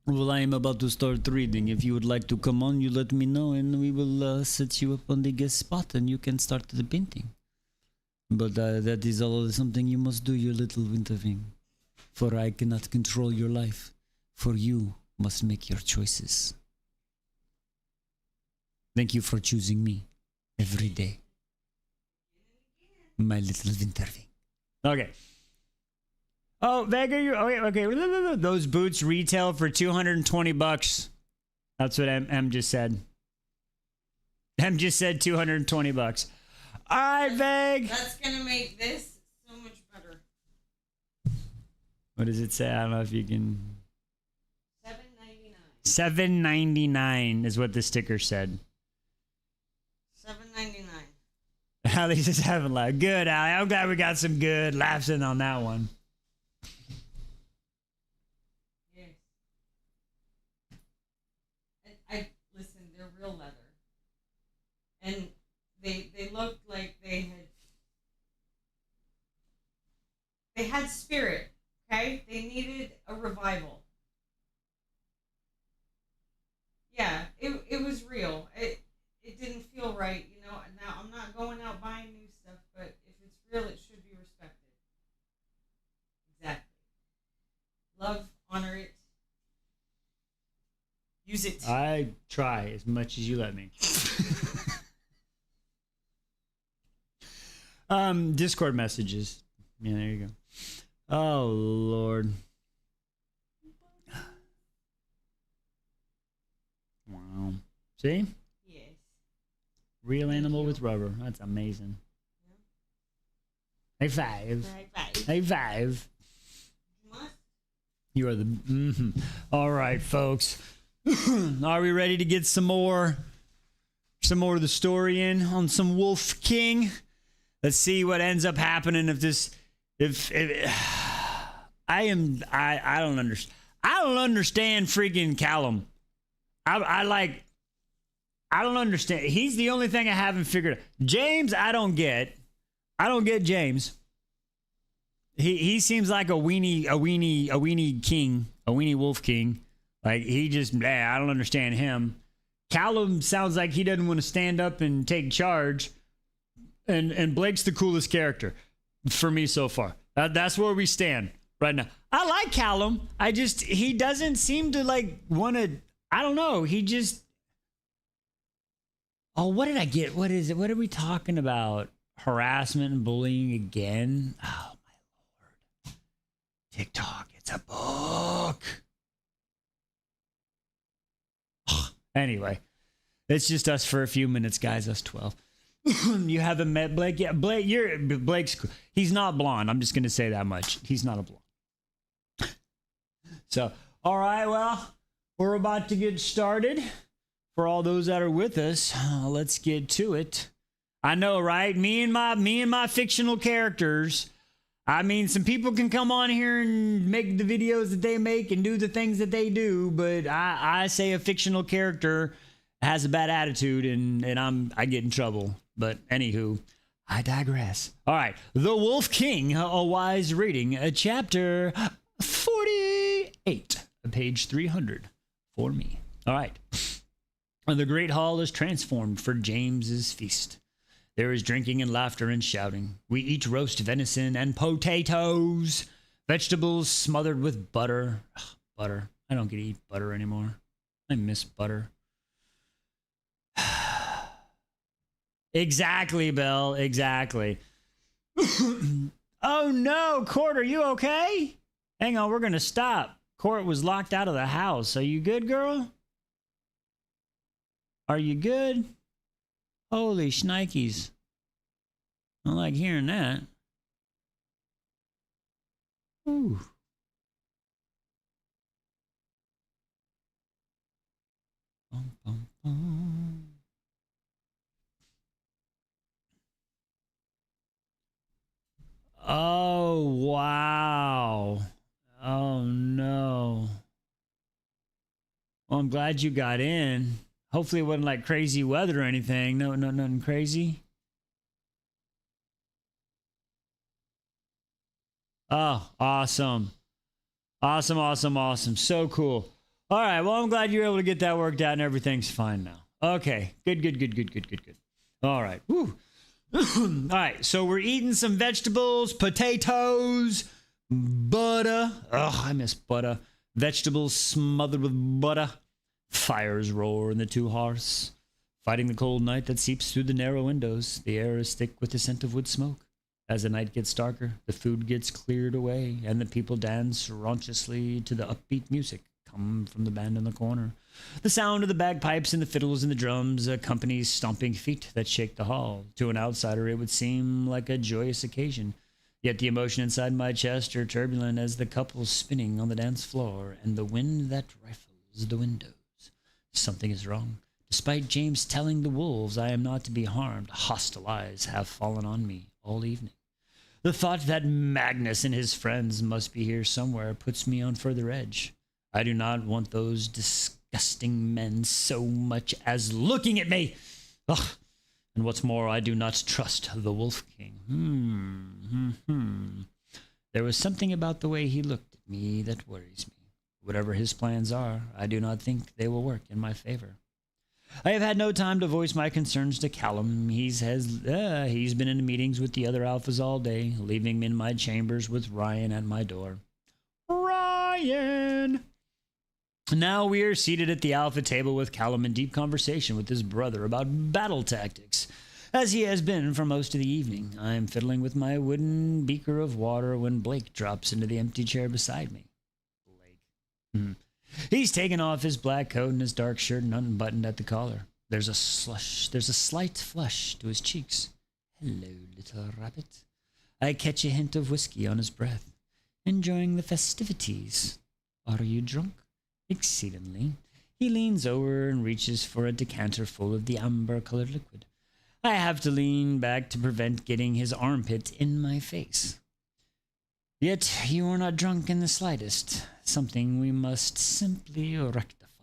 A: Well, I am about to start reading. If you would like to come on, you let me know, and we will set you up on the guest spot, and you can start the painting. But that is all something you must do, your little Winterwing. For I cannot control your life. For you must make your choices. Thank you for choosing me every day. My little Winterwing. Okay. Oh, Vega, you okay. Those boots retail for $220. That's what M just said. M just said $220. All right, Veg.
B: That's gonna make this so much better.
A: What does it say? I don't know if you can.
B: $7.99.
A: $7.99 is what the sticker said.
B: $7.99.
A: Allie's just having laugh. Good, Allie. I'm glad we got some good laughs in on that one.
B: Yes. I listen. They're real leather, and they looked like they had spirit. Okay, they needed a revival. Yeah, it was real. It didn't feel right, you know. Now I'm not going out buying new stuff, but if it's real, it should be respected. Exactly. Love, honor it, use it.
A: I try as much as you let me. Discord messages. Yeah, there you go. Oh Lord. Wow. See?
B: Yes.
A: Real animal with rubber. That's amazing. High five. High five. You are the. All right, folks. Are we ready to get some more of the story in on some Wolf King? Let's see what ends up happening if I don't understand. I don't understand freaking Callum. I don't understand. He's the only thing I haven't figured out. James, I don't get James. He seems like a weenie king, a weenie wolf king. Like he just, I don't understand him. Callum sounds like he doesn't want to stand up and take charge. And Blake's the coolest character for me so far. That's where we stand right now. I like Callum. He doesn't seem to like want to. I don't know. He just. Oh, what did I get? What is it? What are we talking about? Harassment and bullying again? Oh, my Lord. TikTok, it's a book. Anyway, it's just us for a few minutes, guys. Us 12. You haven't met Blake? Yeah, Blake's. He's not blonde. I'm just going to say that much. He's not a blonde. So, all right, well, we're about to get started. For all those that are with us, let's get to it. I know, right? Me and my fictional characters. I mean, some people can come on here and make the videos that they make and do the things that they do, but I say a fictional character has a bad attitude and I get in trouble. But anywho, I digress. All right, The Wolf King, a wise reading, chapter 48, page 300 for me. All right. The great hall is transformed for James's feast. There is drinking and laughter and shouting. We eat roast venison and potatoes, vegetables smothered with butter. Ugh, butter. I don't get to eat butter anymore. I miss butter. Exactly, Belle. Exactly. Oh no, Court, are you okay? Hang on, we're gonna stop. Court was locked out of the house. Are you good, girl? Are you good? Holy shnikes. I don't like hearing that. Ooh. Bum, bum, bum. Oh, wow. Oh, no. Well, I'm glad you got in. Hopefully it wasn't like crazy weather or anything. No, nothing crazy. Oh, awesome. Awesome. So cool. All right. Well, I'm glad you're able to get that worked out and everything's fine now. Okay. Good. All right. Woo. All right. So we're eating some vegetables, potatoes, butter. Oh, I miss butter. Vegetables smothered with butter. Fires roar in the two hearths. Fighting the cold night that seeps through the narrow windows. The air is thick with the scent of wood smoke. As the night gets darker, the food gets cleared away, and the people dance raucously to the upbeat music come from the band in the corner. The sound of the bagpipes and the fiddles and the drums accompanies stomping feet that shake the hall. To an outsider, it would seem like a joyous occasion. Yet the emotion inside my chest are turbulent as the couples spinning on the dance floor and the wind that rifles the windows. Something is wrong. Despite James telling the wolves I am not to be harmed, hostile eyes have fallen on me all evening. The thought that Magnus and his friends must be here somewhere puts me on further edge. I do not want those disgusting men so much as looking at me. Ugh. And what's more, I do not trust the Wolf King. There was something about the way he looked at me that worries me. Whatever his plans are, I do not think they will work in my favor. I have had no time to voice my concerns to Callum. He's been in meetings with the other alphas all day, leaving me in my chambers with Ryan at my door. Ryan! Now we are seated at the alpha table with Callum in deep conversation with his brother about battle tactics, as he has been for most of the evening. I am fiddling with my wooden beaker of water when Blake drops into the empty chair beside me. Blake. He's taken off his black coat and his dark shirt and unbuttoned at the collar. There's a slight flush to his cheeks. Hello, little rabbit. I catch a hint of whiskey on his breath. Enjoying the festivities. Are you drunk? Exceedingly. He leans over and reaches for a decanter full of the amber-colored liquid. I have to lean back to prevent getting his armpit in my face. Yet you are not drunk in the slightest. Something we must simply rectify.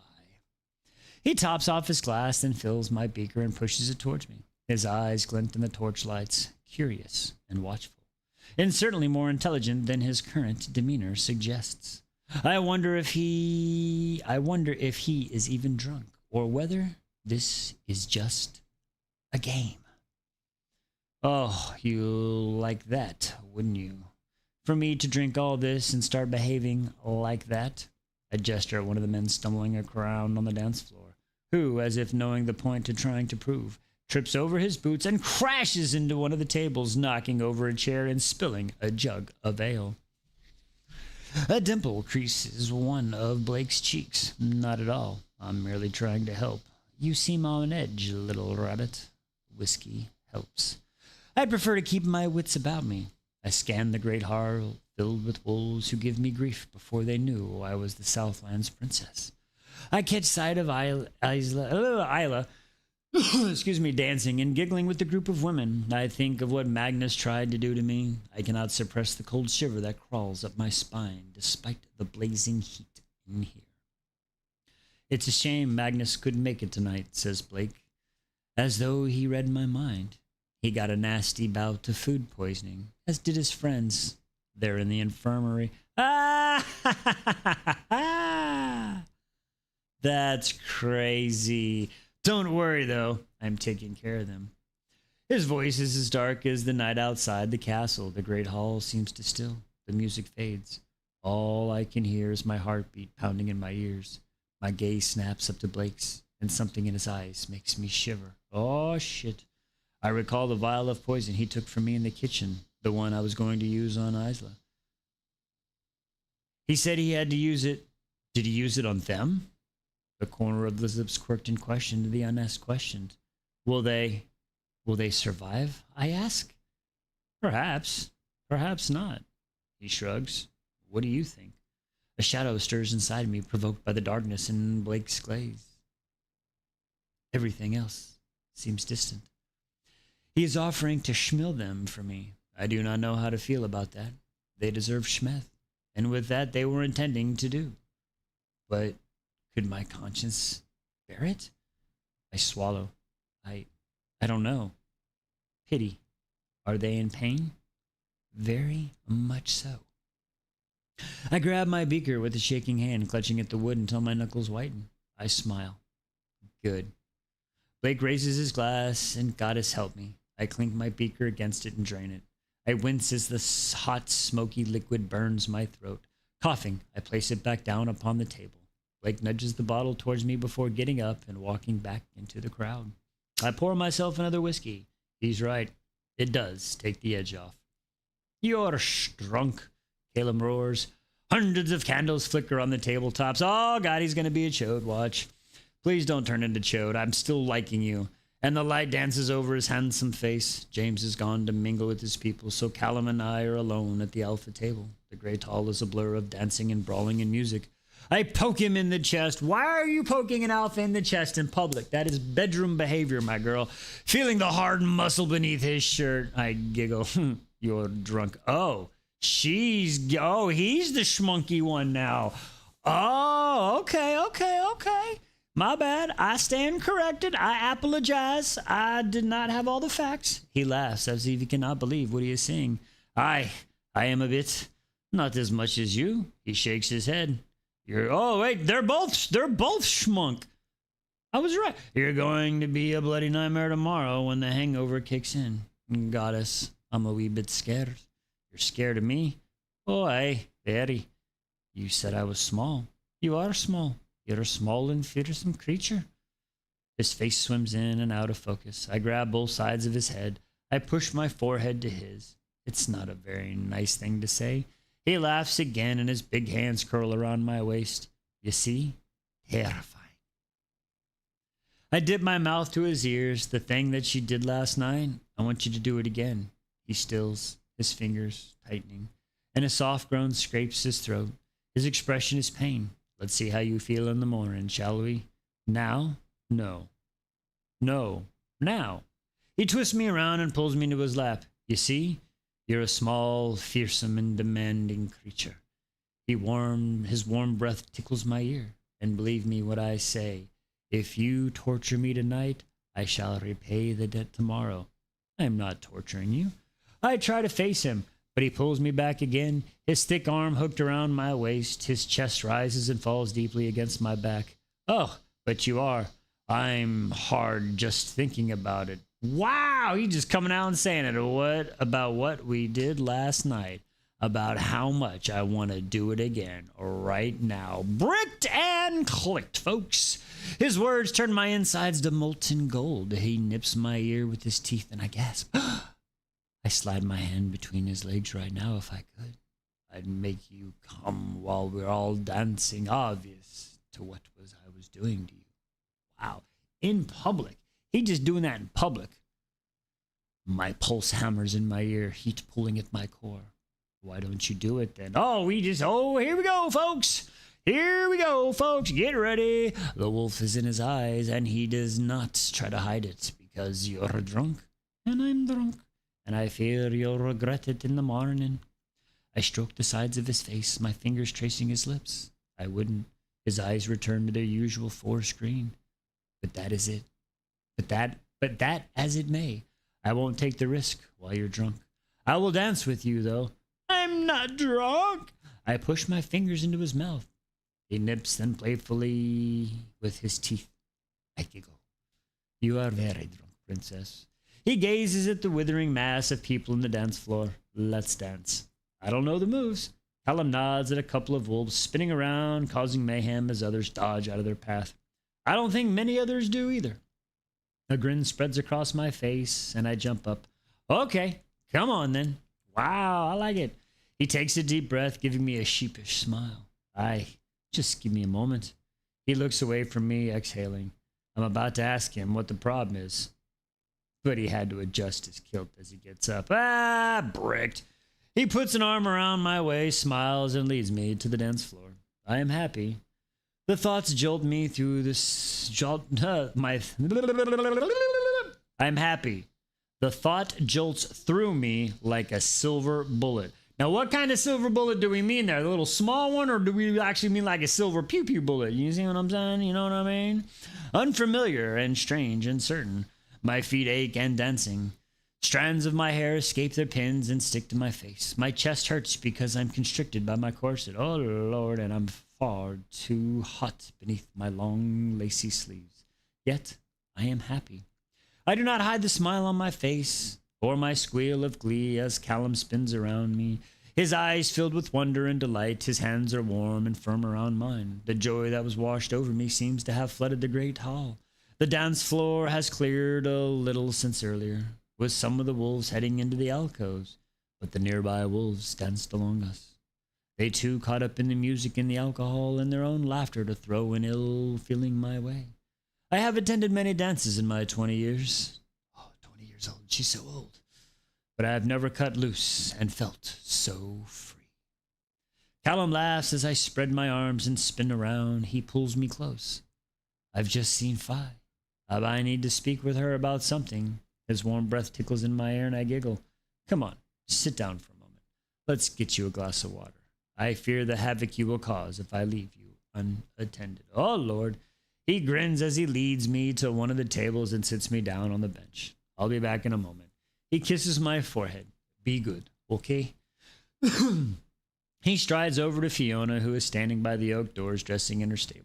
A: He tops off his glass and fills my beaker and pushes it towards me. His eyes glint in the torchlights, curious and watchful, and certainly more intelligent than his current demeanor suggests. I wonder if he is even drunk, or whether this is just a game. Oh, you'll like that, wouldn't you? For me to drink all this and start behaving like that? I gesture at one of the men stumbling around on the dance floor, who, as if knowing the point to trying to prove, trips over his boots and crashes into one of the tables, knocking over a chair and spilling a jug of ale. A dimple creases one of Blake's cheeks. Not at all. I'm merely trying to help. You seem on edge, little rabbit. Whiskey helps. I prefer to keep my wits about me. I scan the great hall filled with wolves who give me grief before they knew I was the Southland's princess. I catch sight of Isla excuse me, dancing and giggling with the group of women. I think of what Magnus tried to do to me. I cannot suppress the cold shiver that crawls up my spine despite the blazing heat in here. It's a shame Magnus couldn't make it tonight, says Blake, as though he read my mind. He got a nasty bout of food poisoning, as did his friends. They're in the infirmary. Ah! That's crazy. Don't worry, though. I'm taking care of them. His voice is as dark as the night outside the castle. The great hall seems to still. The music fades. All I can hear is my heartbeat pounding in my ears. My gaze snaps up to Blake's, and something in his eyes makes me shiver. Oh, shit. I recall the vial of poison he took from me in the kitchen, the one I was going to use on Isla. He said he had to use it. Did he use it on them? The corner of the lips quirked in question to the unasked question. Will they survive? I ask. Perhaps. Perhaps not. He shrugs. What do you think? A shadow stirs inside me, provoked by the darkness in Blake's glaze. Everything else seems distant. He is offering to schmill them for me. I do not know how to feel about that. They deserve schmeth, and with that they were intending to do. But could my conscience bear it? I swallow. I don't know. Pity. Are they in pain? Very much so. I grab my beaker with a shaking hand, clutching at the wood until my knuckles whiten. I smile. Good. Blake raises his glass, and goddess help me. I clink my beaker against it and drain it. I wince as the hot, smoky liquid burns my throat. Coughing, I place it back down upon the table. Blake nudges the bottle towards me before getting up and walking back into the crowd. I pour myself another whiskey. He's right. It does take the edge off. You're drunk, Caleb roars. Hundreds of candles flicker on the tabletops. Oh, God, he's going to be a chode. Watch. Please don't turn into chode. I'm still liking you. And the light dances over his handsome face. James has gone to mingle with his people, so Callum and I are alone at the alpha table. The great hall is a blur of dancing and brawling and music. I poke him in the chest. Why are you poking an alpha in the chest in public? That is bedroom behavior, my girl. Feeling the hard muscle beneath his shirt, I giggle. You're drunk. Oh, he's the schmunky one now. Oh, okay. My bad. I stand corrected. I apologize. I did not have all the facts. He laughs as if he cannot believe what he is seeing. I am a bit. Not as much as you. He shakes his head. They're both schmunk. I was right. You're going to be a bloody nightmare tomorrow when the hangover kicks in. Goddess, I'm a wee bit scared. You're scared of me? Oh, aye, very. You said I was small. You are small. You're a small and fearsome creature. His face swims in and out of focus. I grab both sides of his head. I push my forehead to his. It's not a very nice thing to say. He laughs again and his big hands curl around my waist. You see? Terrifying. I dip my mouth to his ears. The thing that she did last night, I want you to do it again. He stills, his fingers tightening, and a soft groan scrapes his throat. His expression is pain. Let's see how you feel in the morning, shall we? Now? No. No. Now. He twists me around and pulls me into his lap. You see? You're a small, fearsome, and demanding creature. His warm breath tickles my ear. And believe me what I say. If you torture me tonight, I shall repay the debt tomorrow. I am not torturing you. I try to face him, but he pulls me back again, his thick arm hooked around my waist. His chest rises and falls deeply against my back. Oh, but you are. I'm hard just thinking about it. Wow, he's just coming out and saying it. What about what we did last night? About how much I want to do it again right now. Bricked and clicked, folks. His words turn my insides to molten gold. He nips my ear with his teeth and I gasp. I slide my hand between his legs right now if I could. I'd make you come while we're all dancing, obvious to what I was doing to you. Wow. In public. He just doing that in public. My pulse hammers in my ear, heat pulling at my core. Why don't you do it then? Here we go, folks. Here we go, folks. Get ready. The wolf is in his eyes, and he does not try to hide it because you're drunk, and I'm drunk, and I fear you'll regret it in the morning. I stroke the sides of his face, my fingers tracing his lips. I wouldn't. His eyes return to their usual forest green. But that is it. But that as it may, I won't take the risk while you're drunk. I will dance with you, though. I'm not drunk. I push my fingers into his mouth. He nips them playfully with his teeth. I giggle. You are very drunk, princess. He gazes at the withering mass of people on the dance floor. Let's dance. I don't know the moves. Callum nods at a couple of wolves spinning around, causing mayhem as others dodge out of their path. I don't think many others do either. A grin spreads across my face, and I jump up. Okay, come on then. Wow, I like it. He takes a deep breath, giving me a sheepish smile. Just give me a moment. He looks away from me, exhaling. I'm about to ask him what the problem is. But he had to adjust his kilt as he gets up. Bricked. He puts an arm around my waist, smiles, and leads me to the dance floor. I am happy. The thoughts jolt me through this I'm happy. The thought jolts through me like a silver bullet. Now, what kind of silver bullet do we mean there? The little small one, or do we actually mean like a silver pew-pew bullet? You see what I'm saying? You know what I mean? Unfamiliar and strange and certain. My feet ache and dancing. Strands of my hair escape their pins and stick to my face. My chest hurts because I'm constricted by my corset. Oh, Lord, and I'm far too hot beneath my long, lacy sleeves. Yet, I am happy. I do not hide the smile on my face or my squeal of glee as Callum spins around me. His eyes filled with wonder and delight. His hands are warm and firm around mine. The joy that was washed over me seems to have flooded the great hall. The dance floor has cleared a little since earlier, with some of the wolves heading into the alcoves, but the nearby wolves danced along us. They too caught up in the music and the alcohol and their own laughter to throw an ill feeling my way. I have attended many dances in my 20 years. Oh, 20 years old. She's so old. But I have never cut loose and felt so free. Callum laughs as I spread my arms and spin around. He pulls me close. I've just seen Fi. I need to speak with her about something. His warm breath tickles in my ear and I giggle. Come on, sit down for a moment. Let's get you a glass of water. I fear the havoc you will cause if I leave you unattended. Oh, Lord. He grins as he leads me to one of the tables and sits me down on the bench. I'll be back in a moment. He kisses my forehead. Be good, okay? He strides over to Fiona, who is standing by the oak doors dressing in her stable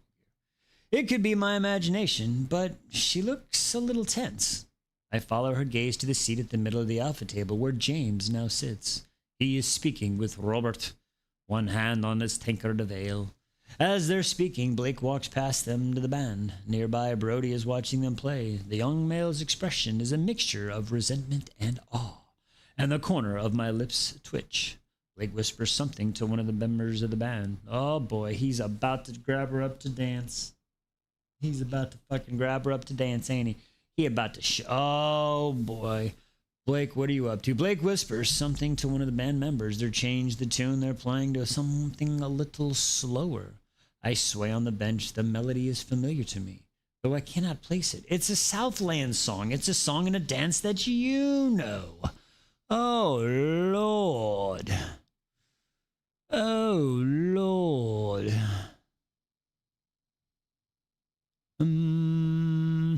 A: gear. It could be my imagination, but she looks a little tense. I follow her gaze to the seat at the middle of the alpha table where James now sits. He is speaking with Robert, one hand on his tankard of ale. As they're speaking, Blake walks past them to the band. Nearby, Brody is watching them play. The young male's expression is a mixture of resentment and awe, and the corner of my lips twitch. Blake whispers something to one of the members of the band. Oh boy, he's about to grab her up to dance. He's about to fucking grab her up to dance, ain't he? He about to oh boy. Blake, what are you up to? Blake whispers something to one of the band members. They're changed the tune they're playing to something a little slower. I sway on the bench. The melody is familiar to me, though I cannot place it. It's a Southland song. It's a song and a dance that you know. Oh, Lord. Oh, Lord. One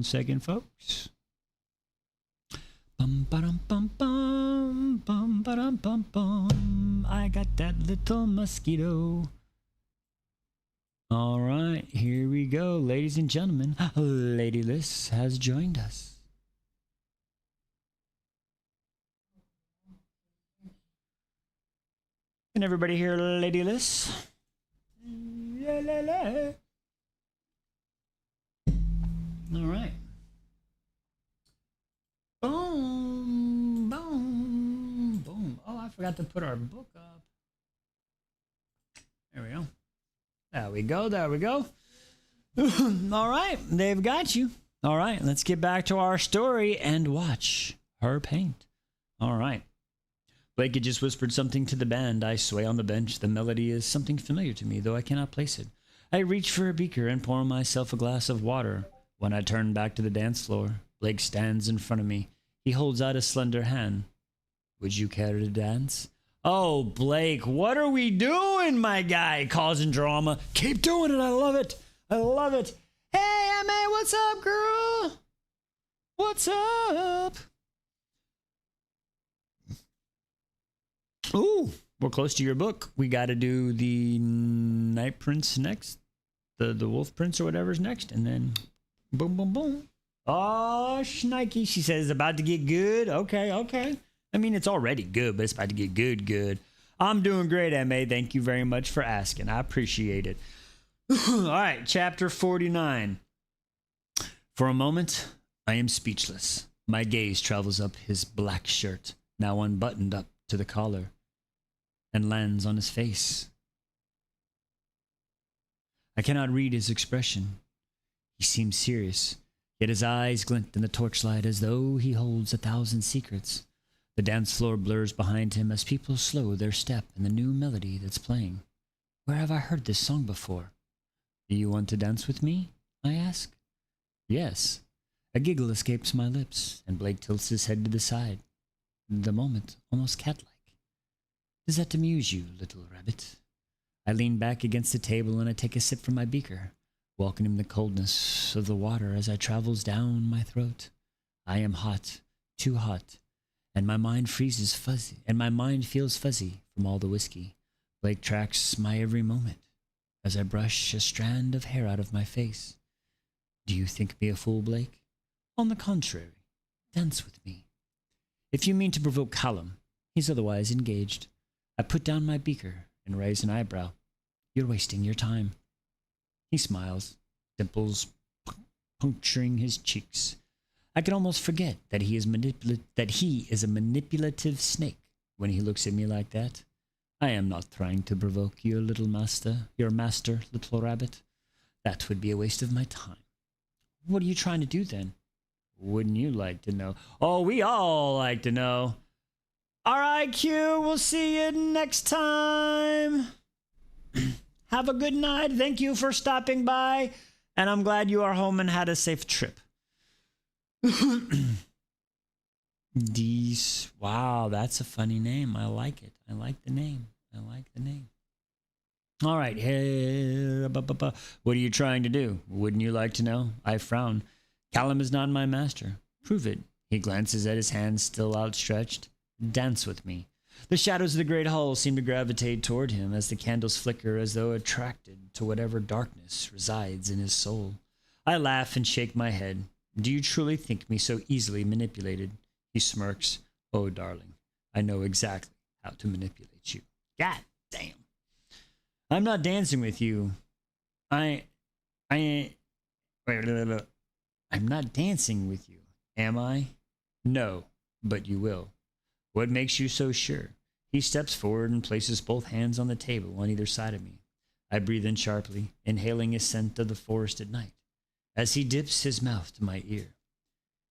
A: second, folks. Bum ba-dum bum bum bum ba-dum bum bum. I got that little mosquito. All right, here we go, ladies and gentlemen. Lady Liz has joined us. Can everybody hear Lady Liz? La, la, la. All right. Boom, boom, boom. Oh, I forgot to put our book up. There we go. There we go. There we go. All right. They've got you. All right. Let's get back to our story and watch her paint. All right. Blake had just whispered something to the band. I sway on the bench. The melody is something familiar to me, though I cannot place it. I reach for a beaker and pour myself a glass of water. When I turn back to the dance floor, Blake stands in front of me. He holds out a slender hand. Would you care to dance? Oh, Blake, what are we doing, my guy? Causing drama. Keep doing it. I love it. I love it. Hey, M.A., what's up, girl? What's up? Ooh, we're close to your book. We got to do the Night Prince next. The Wolf Prince or whatever's next. And then boom, boom, boom. Oh, shnikey. She says it's about to get good. Okay, okay. I mean, it's already good, but it's about to get good, good. I'm doing great, M.A. Thank you very much for asking. I appreciate it. All right, chapter 49. For a moment, I am speechless. My gaze travels up his black shirt, now unbuttoned up to the collar, and lands on his face. I cannot read his expression. He seems serious, yet his eyes glint in the torchlight as though he holds 1,000 secrets. The dance floor blurs behind him as people slow their step in the new melody that's playing. Where have I heard this song before? Do you want to dance with me? I ask. Yes. A giggle escapes my lips, and Blake tilts his head to the side. The moment, almost cat-like. Does that amuse you, little rabbit? I lean back against the table and I take a sip from my beaker. welcoming the coldness of the water as it travels down my throat. I am hot, too hot, and my mind freezes fuzzy, and my mind feels fuzzy from all the whiskey. Blake tracks my every moment as I brush a strand of hair out of my face. Do you think me a fool, Blake? On the contrary, dance with me. If you mean to provoke Callum, he's otherwise engaged. I put down my beaker and raise an eyebrow. You're wasting your time. He smiles, dimples puncturing his cheeks. I can almost forget that he is a manipulative snake when he looks at me like that. I am not trying to provoke your master, little rabbit. That would be a waste of my time. What are you trying to do then? Wouldn't you like to know? Oh, we all like to know. All right, Q, we'll see you next time. Have a good night. Thank you for stopping by. And I'm glad you are home and had a safe trip. Wow, that's a funny name. I like it. I like the name. All right. What are you trying to do? Wouldn't you like to know? I frown. Callum is not my master. Prove it. He glances at his hands still outstretched. Dance with me. The shadows of the great hall seem to gravitate toward him as the candles flicker as though attracted to whatever darkness resides in his soul. I laugh and shake my head. Do you truly think me so easily manipulated? He smirks. Oh, darling, I know exactly how to manipulate you. God damn. I'm not dancing with you. I'm not dancing with you, am I? No, but you will. What makes you so sure? He steps forward and places both hands on the table on either side of me. I breathe in sharply, inhaling a scent of the forest at night, as he dips his mouth to my ear.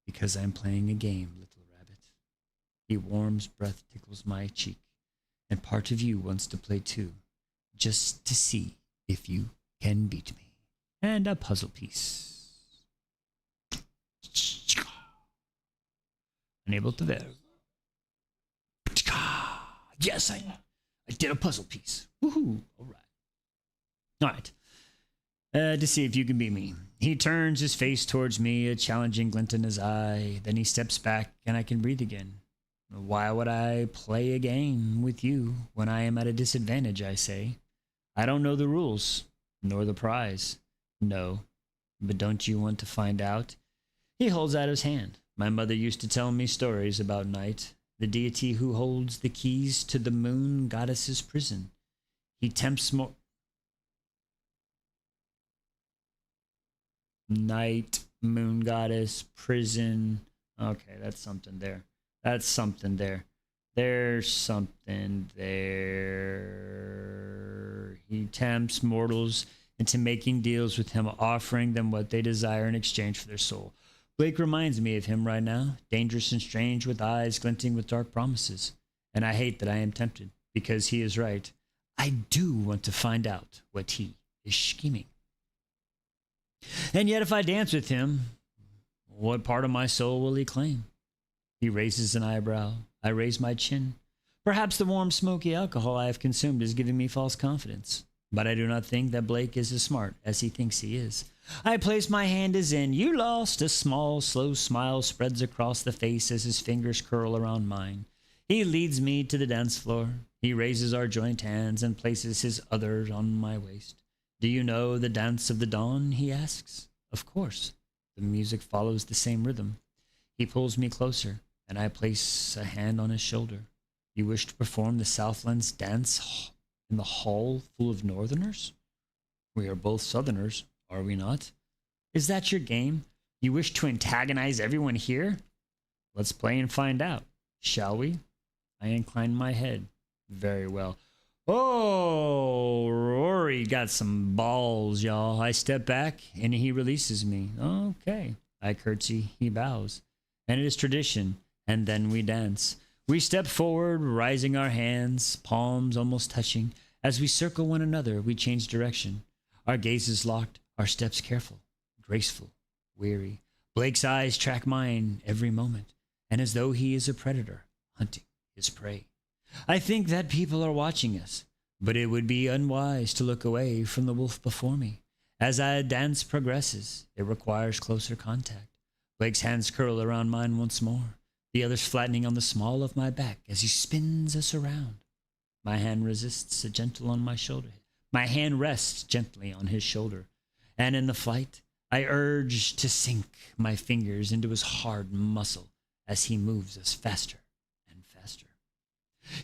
A: Because I'm playing a game, little rabbit. He warms breath tickles my cheek, and part of you wants to play too, just to see if you can beat me. And a puzzle piece. Unable to verify. Yes, I did a puzzle piece. Woohoo! All right. To see if you can beat me. He turns his face towards me, a challenging glint in his eye. Then he steps back, and I can breathe again. Why would I play a game with you when I am at a disadvantage, I say? I don't know the rules, nor the prize. No, but don't you want to find out? He holds out his hand. My mother used to tell me stories about Night, the deity who holds the keys to the moon goddess's prison. He tempts more... Night, moon goddess, prison. Okay, that's something there. There's something there. He tempts mortals into making deals with him, offering them what they desire in exchange for their soul. Blake reminds me of him right now, dangerous and strange, with eyes glinting with dark promises. And I hate that I am tempted, because he is right. I do want to find out what he is scheming. And yet if I dance with him, what part of my soul will he claim? He raises an eyebrow. I raise my chin. Perhaps the warm, smoky alcohol I have consumed is giving me false confidence. But I do not think that Blake is as smart as he thinks he is. I place my hand as in. You lost. A small, slow smile spreads across the face as his fingers curl around mine. He leads me to the dance floor. He raises our joint hands and places his other on my waist. Do you know the dance of the dawn? He asks. Of course. The music follows the same rhythm. He pulls me closer, and I place a hand on his shoulder. You wish to perform the Southlands dance in the hall full of northerners? We are both southerners, are we not? Is that your game? You wish to antagonize everyone here? Let's play and find out, shall we? I incline my head. Very well. Oh, Rory got some balls, y'all. I step back, and he releases me. Okay. I curtsy, he bows. And it is tradition, and then we dance. We step forward, raising our hands, palms almost touching. As we circle one another, we change direction. Our gazes locked, our steps careful, graceful, weary. Blake's eyes track mine every moment, and as though he is a predator, hunting his prey. I think that people are watching us, but it would be unwise to look away from the wolf before me. As our dance progresses, it requires closer contact. Blake's hands curl around mine once more, the others flattening on the small of my back as he spins us around. My hand resists a gentle on my shoulder. My hand rests gently on his shoulder, and in the flight, I urge to sink my fingers into his hard muscle as he moves us faster and faster.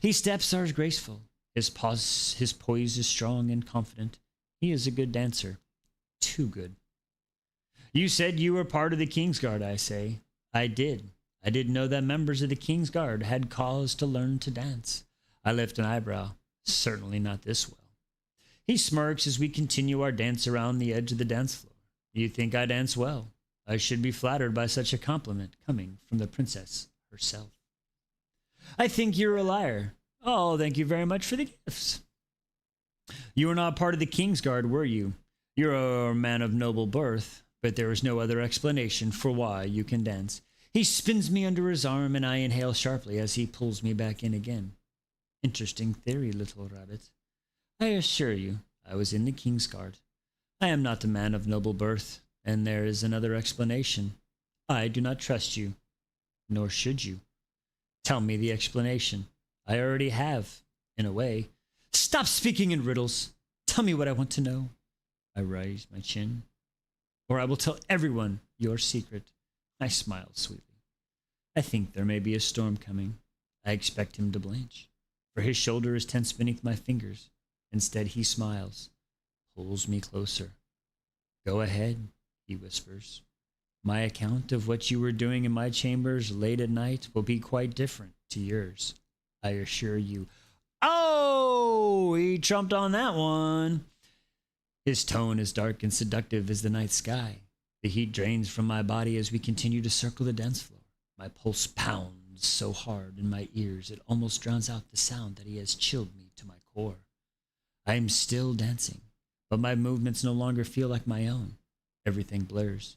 A: He steps are graceful. His poise is strong and confident. He is a good dancer. Too good. You said you were part of the Kingsguard, I say. I did. I didn't know that members of the Kingsguard had cause to learn to dance. I lift an eyebrow. Certainly not this well. He smirks as we continue our dance around the edge of the dance floor. You think I dance well. I should be flattered by such a compliment coming from the princess herself. I think you're a liar. Oh, thank you very much for the gifts. You were not part of the Kingsguard, were you? You're a man of noble birth, but there is no other explanation for why you can dance. He spins me under his arm, and I inhale sharply as he pulls me back in again. Interesting theory, little rabbit. I assure you, I was in the Kingsguard. I am not a man of noble birth, and there is another explanation. I do not trust you, nor should you. Tell me the explanation. I already have, in a way. Stop speaking in riddles. Tell me what I want to know. I raise my chin. Or I will tell everyone your secret. I smiled sweetly. I think there may be a storm coming. I expect him to blanch, for his shoulder is tense beneath my fingers. Instead, he smiles, pulls me closer. Go ahead, he whispers. My account of what you were doing in my chambers late at night will be quite different to yours, I assure you. Oh, he trumped on that one. His tone is dark and seductive as the night sky. The heat drains from my body as we continue to circle the dance floor. My pulse pounds so hard in my ears it almost drowns out the sound that he has chilled me to my core. I am still dancing, but my movements no longer feel like my own. Everything blurs.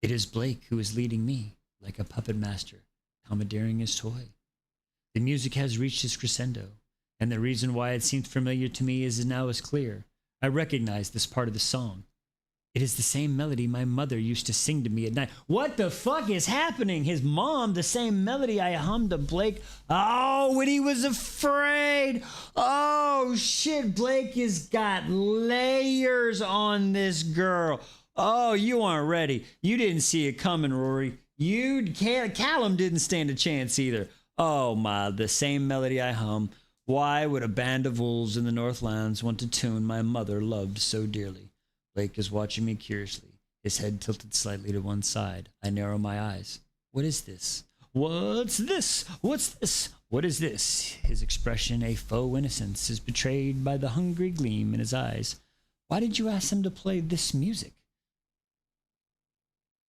A: It is Blake who is leading me, like a puppet master, commandeering his toy. The music has reached its crescendo, and the reason why it seemed familiar to me is now as clear. I recognize this part of the song. It is the same melody my mother used to sing to me at night. What the fuck is happening? His mom, the same melody I hummed to Blake. Oh, when he was afraid. Oh, shit. Blake has got layers on this girl. Oh, you aren't ready. You didn't see it coming, Rory. Callum didn't stand a chance either. Oh, my, the same melody I hum. Why would a band of wolves in the Northlands want to tune my mother loved so dearly? Blake is watching me curiously, his head tilted slightly to one side. I narrow my eyes. What is this? What's this? What's this? What is this? His expression, a faux innocence, is betrayed by the hungry gleam in his eyes. Why did you ask him to play this music?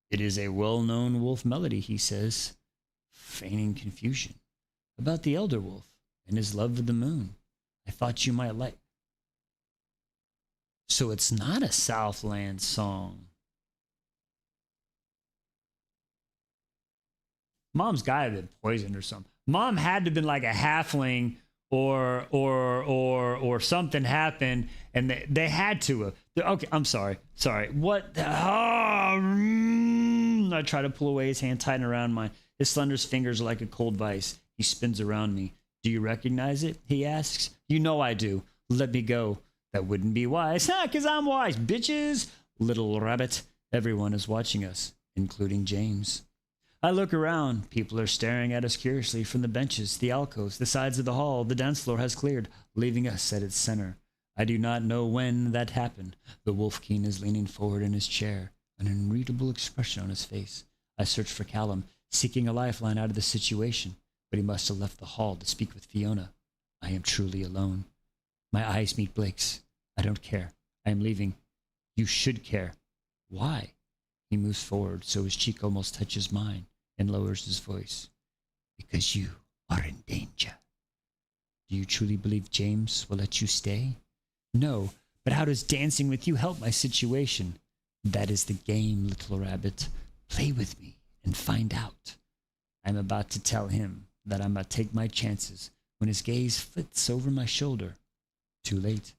A: It is a well-known wolf melody, he says, feigning confusion. About the elder wolf and his love of the moon. I thought you might like. So it's not a Southland song. Mom's gotta have been poisoned or something. Mom had to have been like a halfling or something happened and they had to have. Okay, I'm sorry. What? I try to pull away his hand, tighten around mine. His slender fingers are like a cold vice. He spins around me. Do you recognize it? He asks. You know I do. Let me go. That wouldn't be wise. Because I'm wise, bitches. Little rabbit. Everyone is watching us, including James. I look around. People are staring at us curiously from the benches, the alcoves, the sides of the hall. The dance floor has cleared, leaving us at its center. I do not know when that happened. The Wolf King is leaning forward in his chair, an unreadable expression on his face. I search for Callum, seeking a lifeline out of the situation, but he must have left the hall to speak with Fiona. I am truly alone. My eyes meet Blake's. I don't care. I am leaving. You should care. Why? He moves forward so his cheek almost touches mine and lowers his voice. Because you are in danger. Do you truly believe James will let you stay? No, but how does dancing with you help my situation? That is the game, little rabbit. Play with me and find out. I'm about to tell him that I must take my chances when his gaze flits over my shoulder. Too late.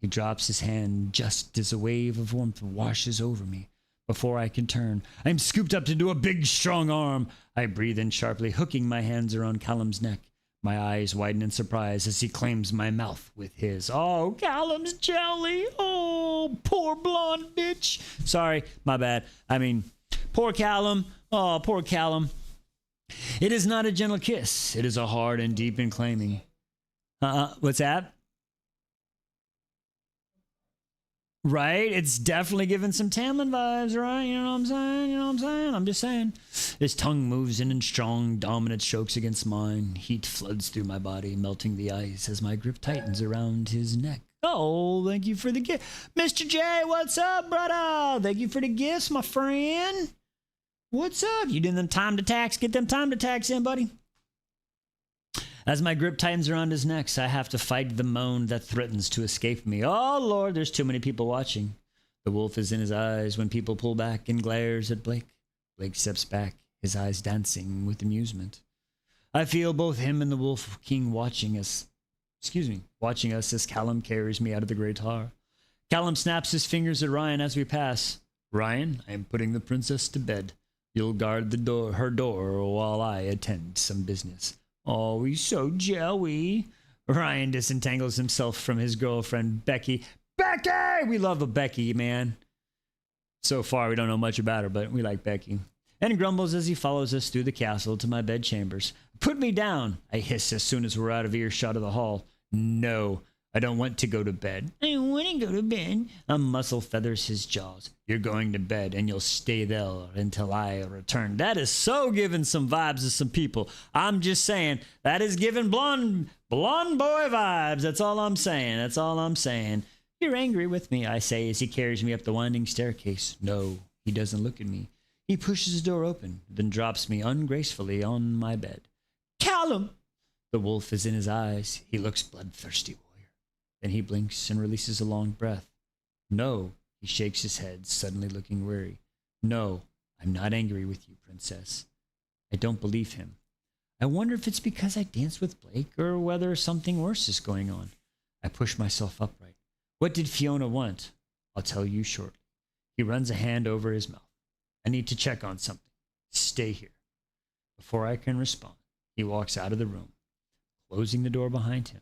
A: He drops his hand just as a wave of warmth washes over me. Before I can turn, I'm scooped up into a big, strong arm. I breathe in sharply, hooking my hands around Callum's neck. My eyes widen in surprise as he claims my mouth with his. Oh, Callum's jelly. Oh, poor blonde bitch. Sorry, my bad. I mean, poor Callum. Oh, poor Callum. It is not a gentle kiss. It is a hard and deep and claiming. What's that? Right? It's definitely giving some Tamlin vibes, right? You know what I'm saying? You know what I'm saying? I'm just saying. His tongue moves in strong, dominant strokes against mine. Heat floods through my body, melting the ice as my grip tightens around his neck. Oh, thank you for the gift. Mr. J, what's up, brother? Thank you for the gifts, my friend. What's up? You doing them time to tax? Get them time to tax in, buddy. As my grip tightens around his neck, I have to fight the moan that threatens to escape me. Oh, Lord, there's too many people watching. The wolf is in his eyes when people pull back and glares at Blake. Blake steps back, his eyes dancing with amusement. I feel both him and the Wolf King watching us as Callum carries me out of the Grey Tar. Callum snaps his fingers at Ryan as we pass. Ryan, I am putting the princess to bed. You'll guard her door while I attend some business. Oh, he's so jelly. Ryan disentangles himself from his girlfriend, Becky. Becky! We love a Becky, man. So far, we don't know much about her, but we like Becky. And grumbles as he follows us through the castle to my bedchambers. Put me down, I hiss as soon as we're out of earshot of the hall. No, I don't want to go to bed. I don't want to go to bed. A muscle feathers his jaws. You're going to bed and you'll stay there until I return. That is so giving some vibes to some people. I'm just saying, that is giving blonde boy vibes. That's all I'm saying. That's all I'm saying. You're angry with me, I say as he carries me up the winding staircase. No, he doesn't look at me. He pushes the door open, then drops me ungracefully on my bed. Callum! The wolf is in his eyes. He looks bloodthirsty, warrior. Then he blinks and releases a long breath. No, he shakes his head, suddenly looking weary. No, I'm not angry with you, princess. I don't believe him. I wonder if it's because I danced with Blake or whether something worse is going on. I push myself upright. What did Fiona want? I'll tell you shortly. He runs a hand over his mouth. I need to check on something. Stay here. Before I can respond, he walks out of the room, closing the door behind him.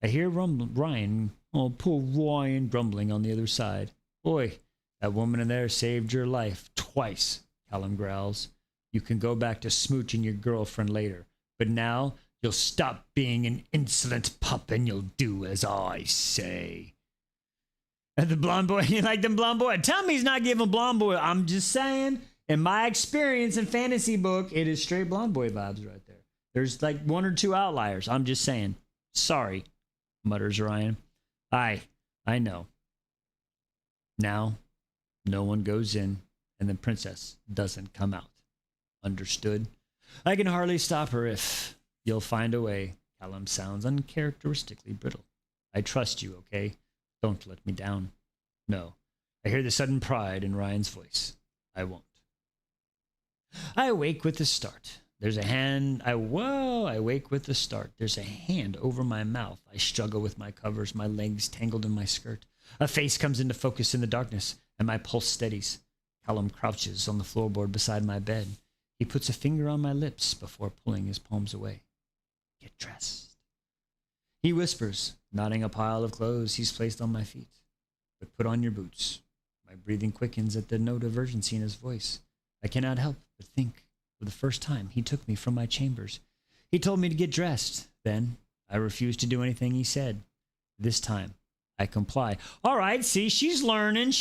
A: I hear Ryan, oh, poor Ryan, grumbling on the other side. Boy, that woman in there saved your life twice, Callum growls. You can go back to smooching your girlfriend later, but now you'll stop being an insolent pup and you'll do as I say. And the blonde boy, you like them blonde boy? Tell me he's not giving blonde boy. I'm just saying, in my experience in fantasy book, it is straight blonde boy vibes right there. There's like one or two outliers. I'm just saying. Sorry, mutters Ryan. I know. Now, no one goes in, and the princess doesn't come out. Understood? I can hardly stop her if you'll find a way. Callum sounds uncharacteristically brittle. I trust you, okay? Don't let me down. No. I hear the sudden pride in Ryan's voice. I won't. I awake with a start. There's a hand. I wake with a start. There's a hand over my mouth. I struggle with my covers, my legs tangled in my skirt. A face comes into focus in the darkness, and my pulse steadies. Callum crouches on the floorboard beside my bed. He puts a finger on my lips before pulling his palms away. Get dressed. He whispers, nodding a pile of clothes he's placed on my feet. But put on your boots. My breathing quickens at the note of urgency in his voice. I cannot help but think, for the first time, he took me from my chambers. He told me to get dressed. Then, I refused to do anything he said. This time, I comply. All right, see, she's learning.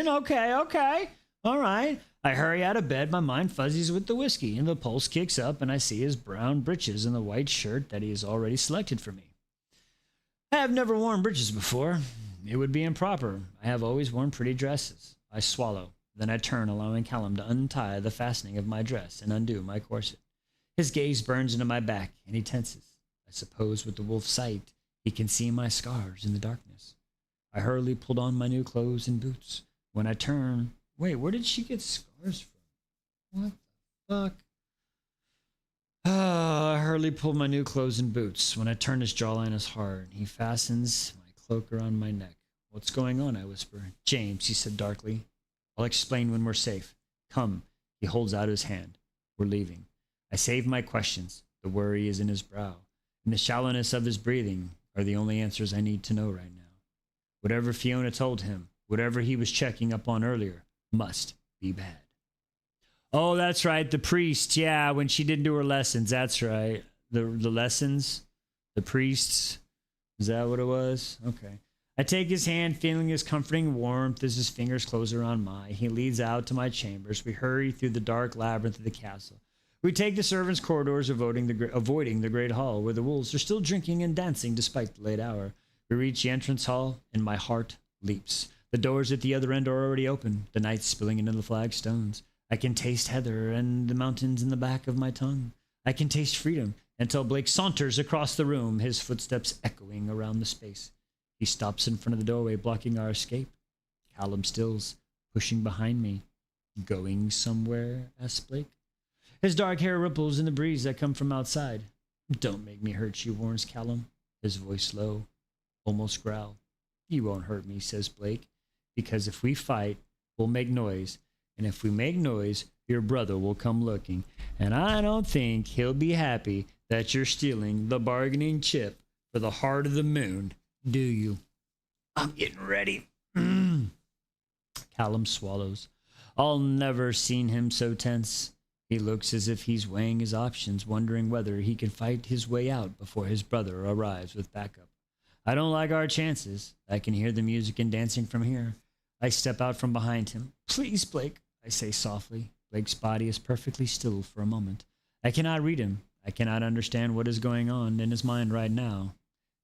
A: Okay. All right. I hurry out of bed, my mind fuzzies with the whiskey, and the pulse kicks up, and I see his brown breeches and the white shirt that he has already selected for me. I have never worn breeches before. It would be improper. I have always worn pretty dresses. I swallow. Then I turn, allowing Callum to untie the fastening of my dress and undo my corset. His gaze burns into my back, and he tenses. I suppose with the wolf's sight, he can see my scars in the darkness. I hurriedly pulled on my new clothes and boots. When I turn... Wait, where did she get scars from? What the fuck? I hurriedly pulled my new clothes and boots. When I turn, his jawline is hard. He fastens my cloak around my neck. What's going on? I whisper. James, he said darkly. I'll explain when we're safe. Come. He holds out his hand. We're leaving. I save my questions. The worry is in his brow, and the shallowness of his breathing are the only answers I need to know right now. Whatever Fiona told him, whatever he was checking up on earlier, must be bad. Oh, that's right. The priest. Yeah, when she didn't do her lessons. That's right. The lessons. The priests. Is that what it was? Okay. I take his hand, feeling his comforting warmth as his fingers close around mine. He leads out to my chambers. We hurry through the dark labyrinth of the castle. We take the servants' corridors, avoiding the great hall, where the wolves are still drinking and dancing despite the late hour. We reach the entrance hall, and my heart leaps. The doors at the other end are already open, the night spilling into the flagstones. I can taste heather and the mountains in the back of my tongue. I can taste freedom until Blake saunters across the room, his footsteps echoing around the space. He stops in front of the doorway, blocking our escape. Callum stills, pushing behind me. Going somewhere? Asks Blake. His dark hair ripples in the breeze that come from outside. Don't make me hurt you, warns Callum, his voice low, almost growl. You won't hurt me, says Blake, because if we fight, we'll make noise. And if we make noise, your brother will come looking. And I don't think he'll be happy that you're stealing the bargaining chip for the heart of the moon, do you? I'm getting ready. Callum swallows. I'll never seen him so tense. He looks as if he's weighing his options, wondering whether he can fight his way out before his brother arrives with backup. I don't like our chances. I can hear the music and dancing from here. I step out from behind him. Please, Blake, I say softly. Blake's body is perfectly still for a moment. I cannot read him. I cannot understand what is going on in his mind right now.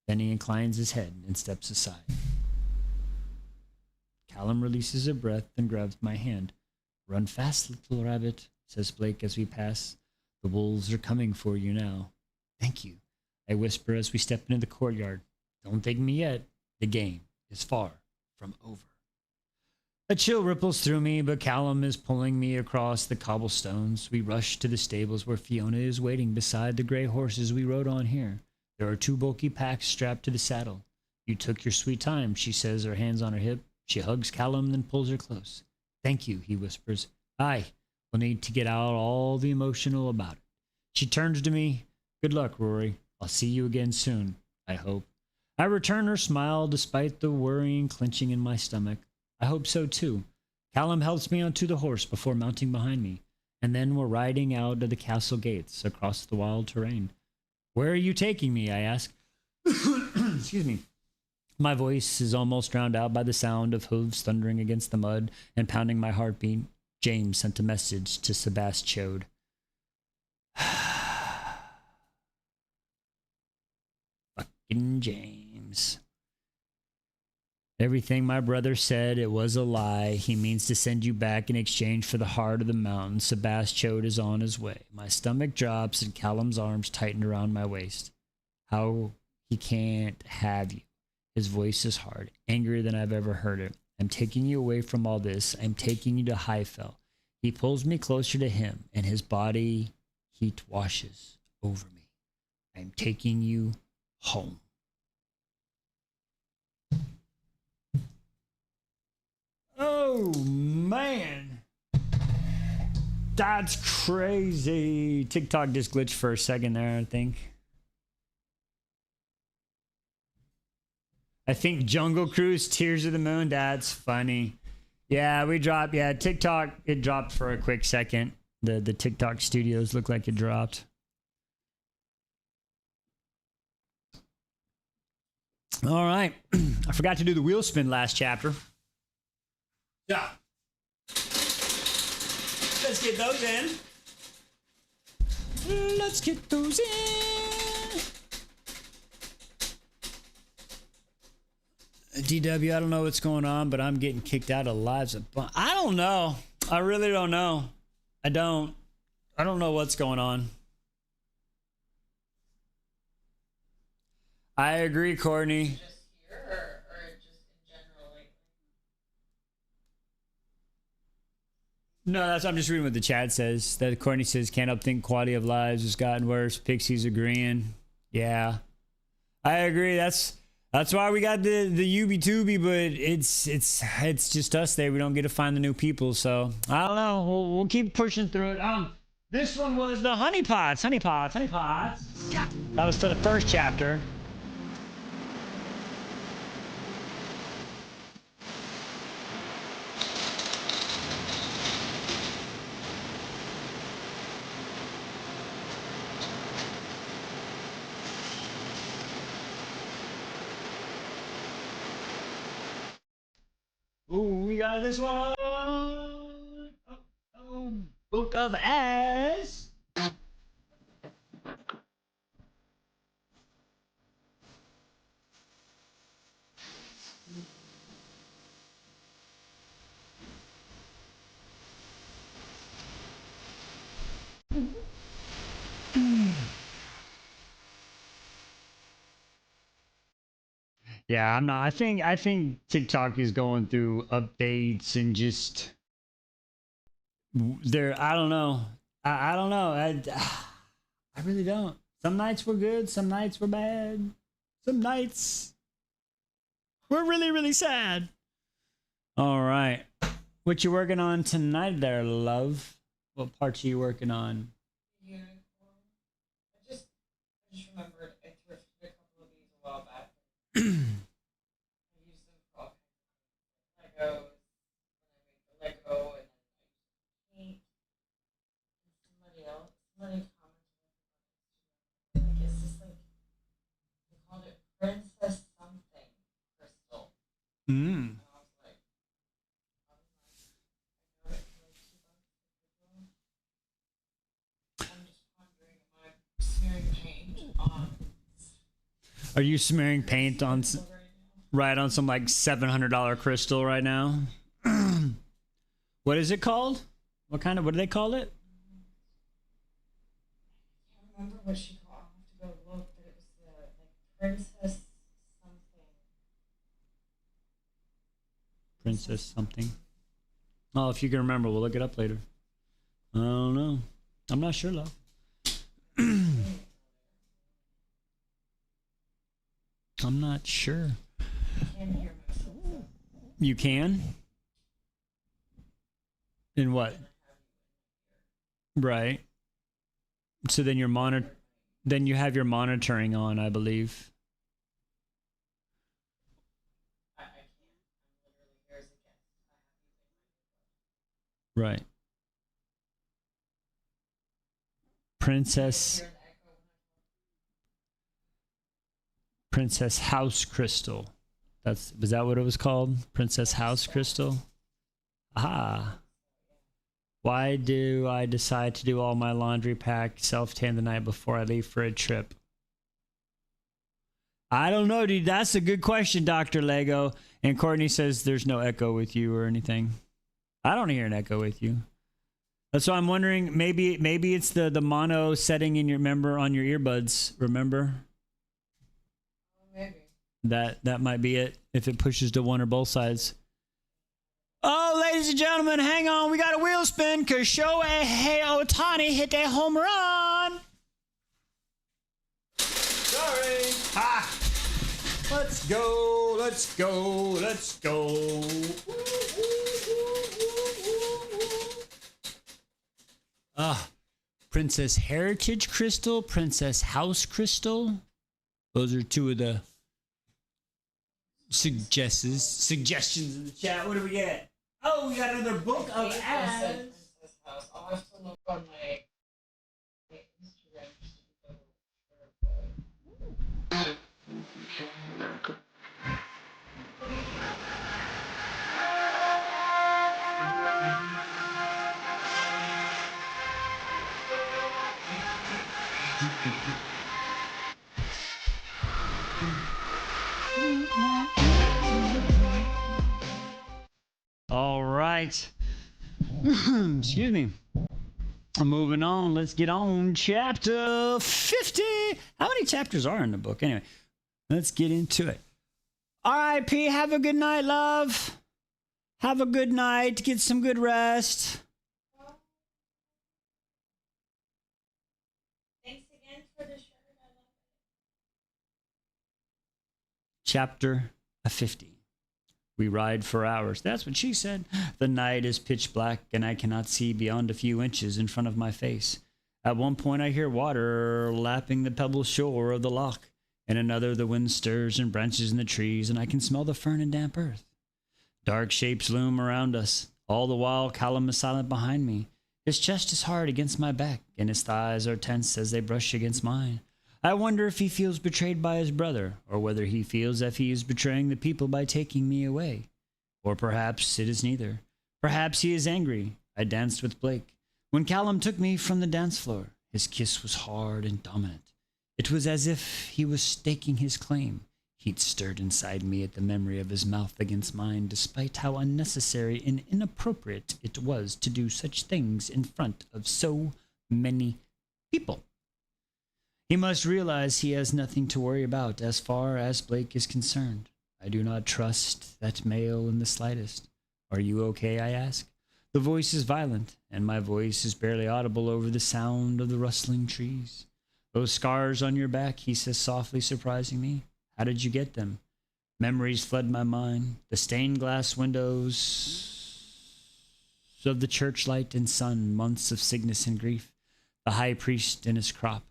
A: Then he inclines his head and steps aside. Callum releases a breath and grabs my hand. Run fast, little rabbit, says Blake as we pass. The wolves are coming for you now. Thank you, I whisper as we step into the courtyard. Don't thank me yet. The game is far from over. A chill ripples through me, but Callum is pulling me across the cobblestones. We rush to the stables where Fiona is waiting beside the gray horses we rode on here. There are 2 bulky packs strapped to the saddle. You took your sweet time, she says, her hands on her hip. She hugs Callum, then pulls her close. Thank you, he whispers. Aye, we'll need to get out all the emotional about it. She turns to me. Good luck, Rory. I'll see you again soon, I hope. I return her smile despite the worrying clenching in my stomach. I hope so too. Callum helps me onto the horse before mounting behind me, and then we're riding out of the castle gates across the wild terrain. Where are you taking me? I ask. Excuse me. My voice is almost drowned out by the sound of hooves thundering against the mud and pounding my heartbeat. James sent a message to Sebastian. Fucking James. Everything my brother said, it was a lie. He means to send you back in exchange for the heart of the mountain. Sebastian is on his way. My stomach drops and Callum's arms tighten around my waist. How he can't have you. His voice is hard, angrier than I've ever heard it. I'm taking you away from all this. I'm taking you to Highfell. He pulls me closer to him, and his body heat washes over me. I'm taking you home. Oh, man. That's crazy. TikTok just glitched for a second there, I think. I think Jungle Cruise, Tears of the Moon, that's funny. Yeah, we dropped, TikTok, it dropped for a quick second. The TikTok studios look like it dropped. All right. I forgot to do the wheel spin last chapter. Yeah. Let's get those in. Let's get those in. DW, I don't know what's going on, but I'm getting kicked out of lives. I don't know. I really don't know. I don't know what's going on. I agree, Courtney.
B: Just here or just in general, like.
A: No, I'm just reading what the chat says. That Courtney says, can't help think quality of lives has gotten worse. Pixie's agreeing. Yeah. I agree. That's That's why we got the Ubi Tubi, but it's just us there. We don't get to find the new people, so I don't know. We'll keep pushing through it. This one was the honeypots. That was for the first chapter. Ooh, we got this one. Book of Az. Yeah, I'm not. I think TikTok is going through updates and just there. I don't know. I don't know. I really don't. Some nights were good. Some nights were bad. Some nights were really really sad. All right, what you working on tonight, there, love? What parts are you working on?
B: Unicorn. I just remembered I thrifted a couple of these a while back. I use them for all kinds of Legos. When I make the Lego and then I use paint. And somebody commented like, is this like they called it Princess something crystal.
A: Mm.
B: And I was like, I got it for like $2. I'm just wondering, am I smearing paint on
A: Are you smearing paint on
B: crystal right now?
A: right on some like $700 crystal right now? What is it called? What do they call it?
B: I can't remember what she called. I'll have to go look, but it was the like princess something.
A: Princess something. Oh, if you can remember, we'll look it up later. I don't know. I'm not sure, love. I'm not sure.
B: I can't hear myself.
A: You can? In what? Right. So then then you have your monitoring on, I believe.
B: I can't. I'm literally here as a guest.
A: Right. Princess
B: Hear the echo when I
A: Princess House Crystal. Was that what it was called? Princess House Crystal? Ah. Why do I decide to do all my laundry pack self-tan the night before I leave for a trip? I don't know, dude. That's a good question, Dr. Lego. And Courtney says there's no echo with you or anything. I don't hear an echo with you. That's why I'm wondering, maybe it's the mono setting in your on your earbuds, remember?
B: maybe.
A: That might be it, if it pushes to one or both sides. Oh, ladies and gentlemen, hang on. We got a wheel spin because Shohei Ohtani hit a home run. Sorry. Ah. Let's go. Let's go. Let's go. Princess Heritage Crystal, Princess House Crystal. Those are two of the suggestions in the chat. What do we get? Oh, we got another book of
B: Princess
A: ads.
B: Princess House. I'll have to look on my Instagram just to be sure.
A: All right. Excuse me. Moving on. Let's get on. Chapter 50. How many chapters are in the book? Anyway, let's get into it. R.I.P. Have a good night, love. Have a good night. Get some good rest.
B: Thanks again for the shirt. I love
A: Chapter 50. We ride for hours. That's what she said. The night is pitch black, and I cannot see beyond a few inches in front of my face. At one point, I hear water lapping the pebble shore of the loch. In another, the wind stirs and branches in the trees, and I can smell the fern and damp earth. Dark shapes loom around us. All the while, Callum is silent behind me. His chest is hard against my back, and his thighs are tense as they brush against mine. I wonder if he feels betrayed by his brother, or whether he feels as if he is betraying the people by taking me away. Or perhaps it is neither. Perhaps he is angry. I danced with Blake. When Callum took me from the dance floor, his kiss was hard and dominant. It was as if he was staking his claim. Heat stirred inside me at the memory of his mouth against mine, despite how unnecessary and inappropriate it was to do such things in front of so many people. He must realize he has nothing to worry about as far as Blake is concerned. I do not trust that male in the slightest. Are you okay, I ask? The voice is violent, and my voice is barely audible over the sound of the rustling trees. Those scars on your back, he says softly, surprising me. How did you get them? Memories flood my mind. The stained glass windows of the church light and sun, months of sickness and grief. The high priest and his crop.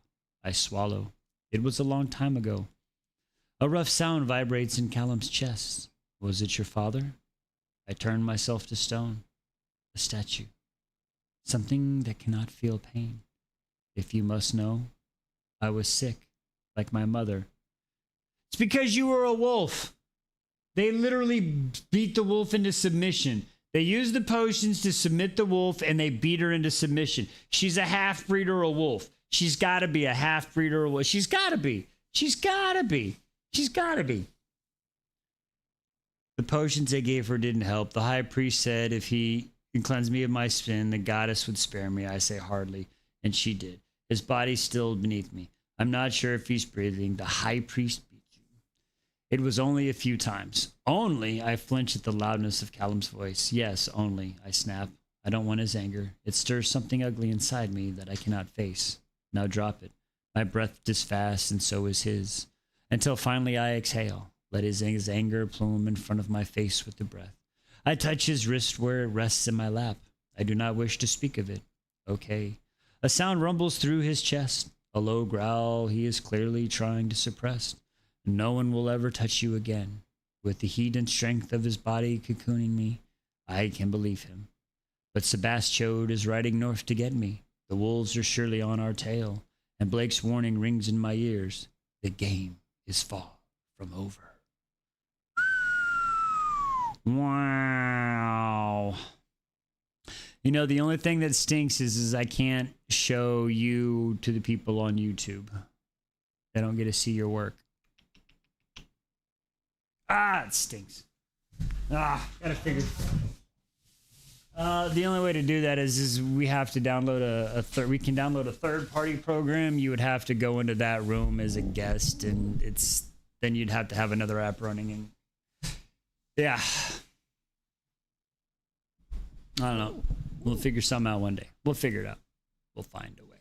A: I swallow. It was a long time ago. A rough sound vibrates in Callum's chest. Was it your father? I turn myself to stone. A statue. Something that cannot feel pain. If you must know, I was sick, like my mother. It's because you were a wolf. They literally beat the wolf into submission. They used the potions to submit the wolf, and they beat her into submission. She's a half-breed or a wolf. She's got to be a half-breed or a wolf. She's got to be. She's got to be. She's got to be. The potions they gave her didn't help. The high priest said if he can cleanse me of my sin, the goddess would spare me. I say hardly, and she did. His body still beneath me. I'm not sure if he's breathing. The high priest beat you. It was only a few times. Only, I flinch at the loudness of Callum's voice. Yes, only, I snap. I don't want his anger. It stirs something ugly inside me that I cannot face. Now drop it. My breath is fast, and so is his. Until finally I exhale. Let his anger plume in front of my face with the breath. I touch his wrist where it rests in my lap. I do not wish to speak of it. Okay. A sound rumbles through his chest. A low growl he is clearly trying to suppress. No one will ever touch you again. With the heat and strength of his body cocooning me, I can believe him. But Sebastode is riding north to get me. The wolves are surely on our tail, and Blake's warning rings in my ears. The game is far from over. Wow. You know, the only thing that stinks is I can't show you to the people on YouTube. They don't get to see your work. Ah, it stinks. Ah, gotta figure. The only way to do that is we have to download we can download a third-party program. You would have to go into that room as a guest, and then you'd have to have another app running. And yeah, I don't know. We'll figure something out one day. We'll figure it out. We'll find a way.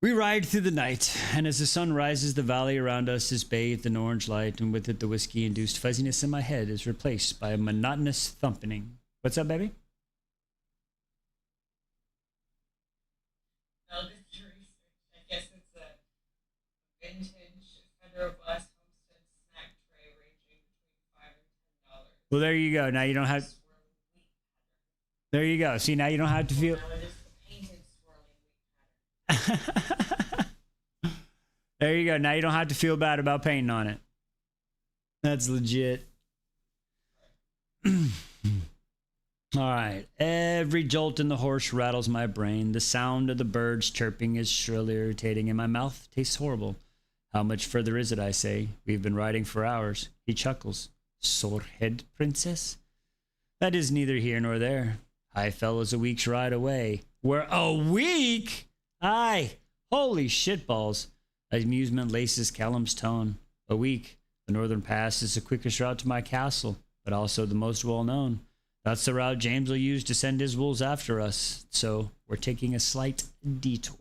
A: We ride through the night, and as the sun rises, the valley around us is bathed in orange light, and with it the whiskey-induced fuzziness in my head is replaced by a monotonous thumping. What's up, baby?
B: No, this is research. I guess it's a vintage Federal Blast Homestead snack tray ranging between $5 and $10.
A: Well, there you go. Now you don't have... There you go. See, now you don't have to feel...
B: Now it is the painted swirling wheat pattern.
A: There you go. Now you don't have to feel bad about painting on it. That's legit. All right. Every jolt in the horse rattles my brain. The sound of the birds chirping is shrill irritating, and my mouth tastes horrible. How much further is it, I say? We've been riding for hours. He chuckles. Sorehead, princess? That is neither here nor there. Highfell is a week's ride away. Where a week? Aye. Holy shitballs. Amusement laces Callum's tone. A week. The northern pass is the quickest route to my castle, but also the most well-known. That's the route James will use to send his wolves after us, so we're taking a slight detour.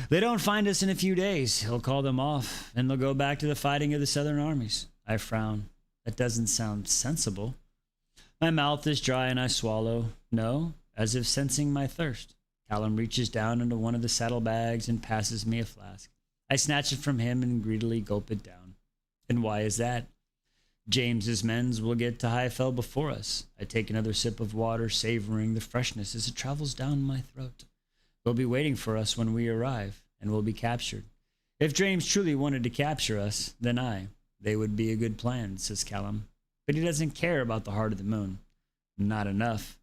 A: They don't find us in a few days. He'll call them off, and they'll go back to the fighting of the southern armies. I frown. That doesn't sound sensible. My mouth is dry and I swallow. No, as if sensing my thirst. Callum reaches down into one of the saddlebags and passes me a flask. I snatch it from him and greedily gulp it down. And why is that? James's men's will get to Highfell before us. I take another sip of water, savoring the freshness as it travels down my throat. They'll be waiting for us when we arrive, and we'll be captured. If James truly wanted to capture us, then they would be a good plan, says Callum. But he doesn't care about the heart of the moon. Not enough.